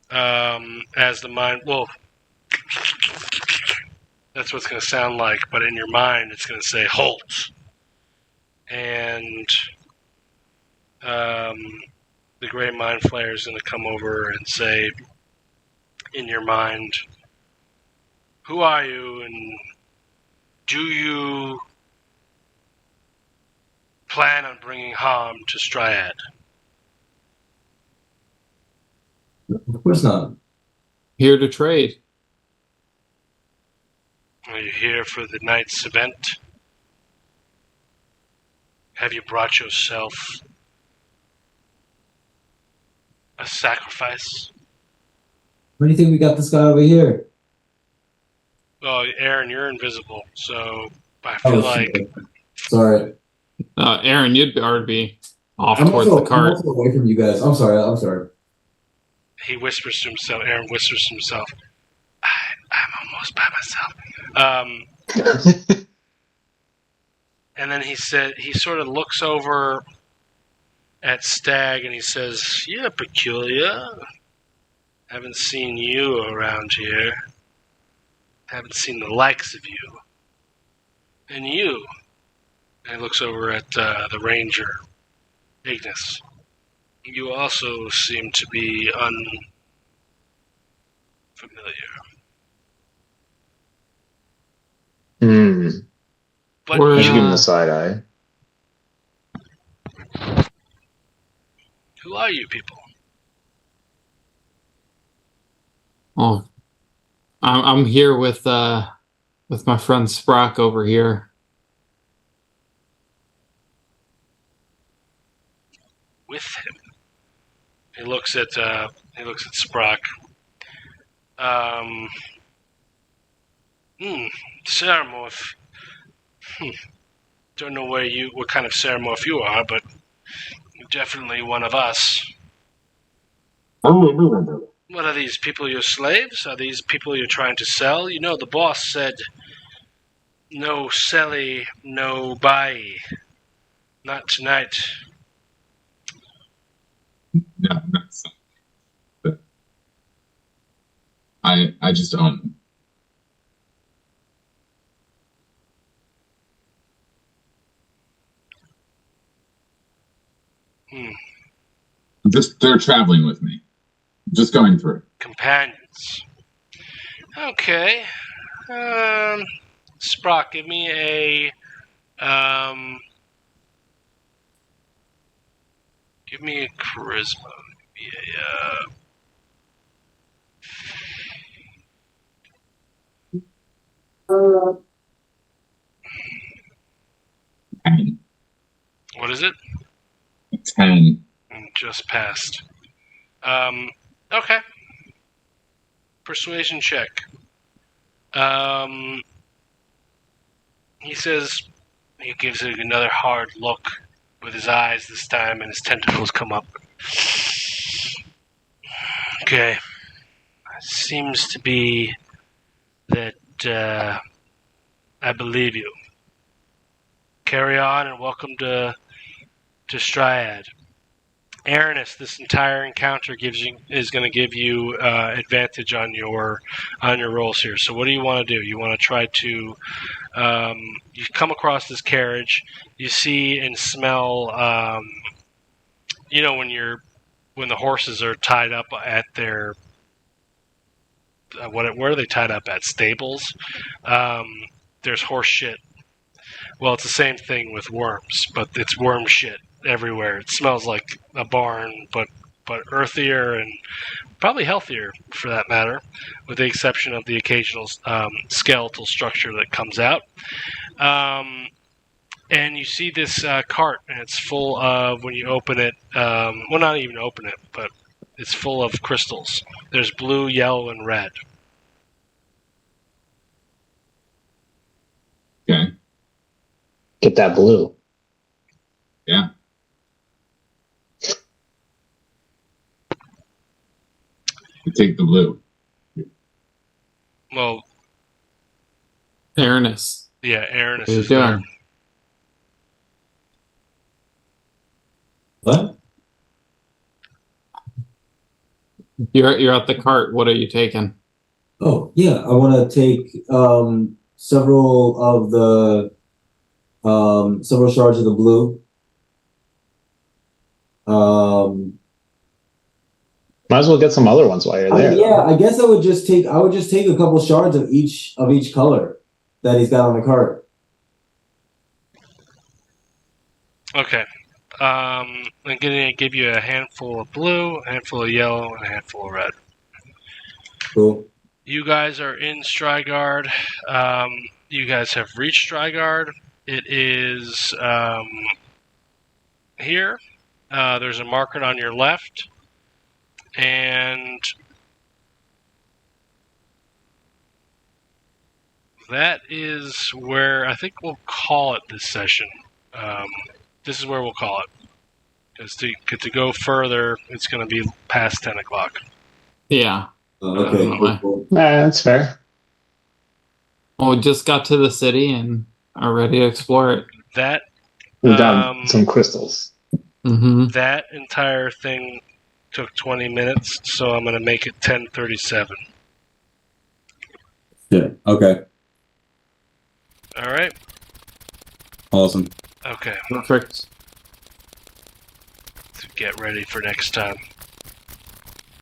As the mind, well, that's what it's gonna sound like, but in your mind it's gonna say halt. And, the Grey Mind Flayer is going to come over and say, in your mind, who are you, and do you plan on bringing harm to Striad? Of course not. Here to trade. Are you here for the night's event? Have you brought yourself a sacrifice? Where do you think we got this guy over here? Well, Aaron, you're invisible, so I feel like... shit. Sorry. Aaron, you'd already be off I'm towards also, the cart. I'm also away from you guys. I'm sorry. He whispers to himself, Aaron whispers to himself, I'm almost by myself. And then he sort of looks over at Stag and he says, "You're peculiar. Haven't seen you around here. Haven't seen the likes of you. And you." And he looks over at the ranger, Ignis. "You also seem to be unfamiliar. Hmm. But We're- I should give him you, the side eye. who are you people?" Oh, I'm here with my friend Sprock over here. With him. He looks at Sprock. Ceramorph. Don't know what kind of Ceramorph you are, but you're definitely one of us. What are these people, your slaves? Are these people you're trying to sell? You know, the boss said, no selly, no buy. Not tonight. No, not so. But I just own them. They're traveling with me. Just going through. Companions. Okay. Sprock, give me a charisma. Yeah. And What is it? 10. Just passed. Okay. Persuasion check. He says, he gives it another hard look with his eyes this time, and his tentacles come up. Okay. Seems to be that I believe you. Carry on, and welcome to Striad. Aranis, this entire encounter is going to give you advantage on your rolls here. So what do you want to do? You want to try to you come across this carriage, you see and smell when the horses are tied up at their where are they tied up at? Stables. There's horse shit. Well, it's the same thing with worms, but it's worm shit everywhere. It smells like a barn, but earthier and probably healthier for that matter, with the exception of the occasional skeletal structure that comes out. And you see this cart, and it's full of, when you open it, well, not even open it, but it's full of crystals. There's blue, yellow, and red. Okay. Get that blue. Yeah. You take the blue. Well, Aranis. yeah, Aranis What are you is there. doing? What? You're at the cart. What are you taking? Oh, yeah. I want to take several of the several shards of the blue. Might as well get some other ones while you're there. Yeah, I guess I would just take a couple shards of each color that he's got on the cart. Okay. I'm going to give you a handful of blue, a handful of yellow, and a handful of red. Cool. You guys are in Strygard. You guys have reached Strygard. It is here. There's a market on your left. And that is where I think we'll call it this session. This is where we'll call it. Because to go further, it's going to be past 10 o'clock. Yeah. Okay. Cool. That's fair. Well, we just got to the city and are ready to explore it. That We got Um, some crystals. Mm-hmm. that entire thing took 20 minutes, so I'm gonna make it 10:37. Yeah. Okay. All right. Awesome. Okay. Perfect. So get ready for next time.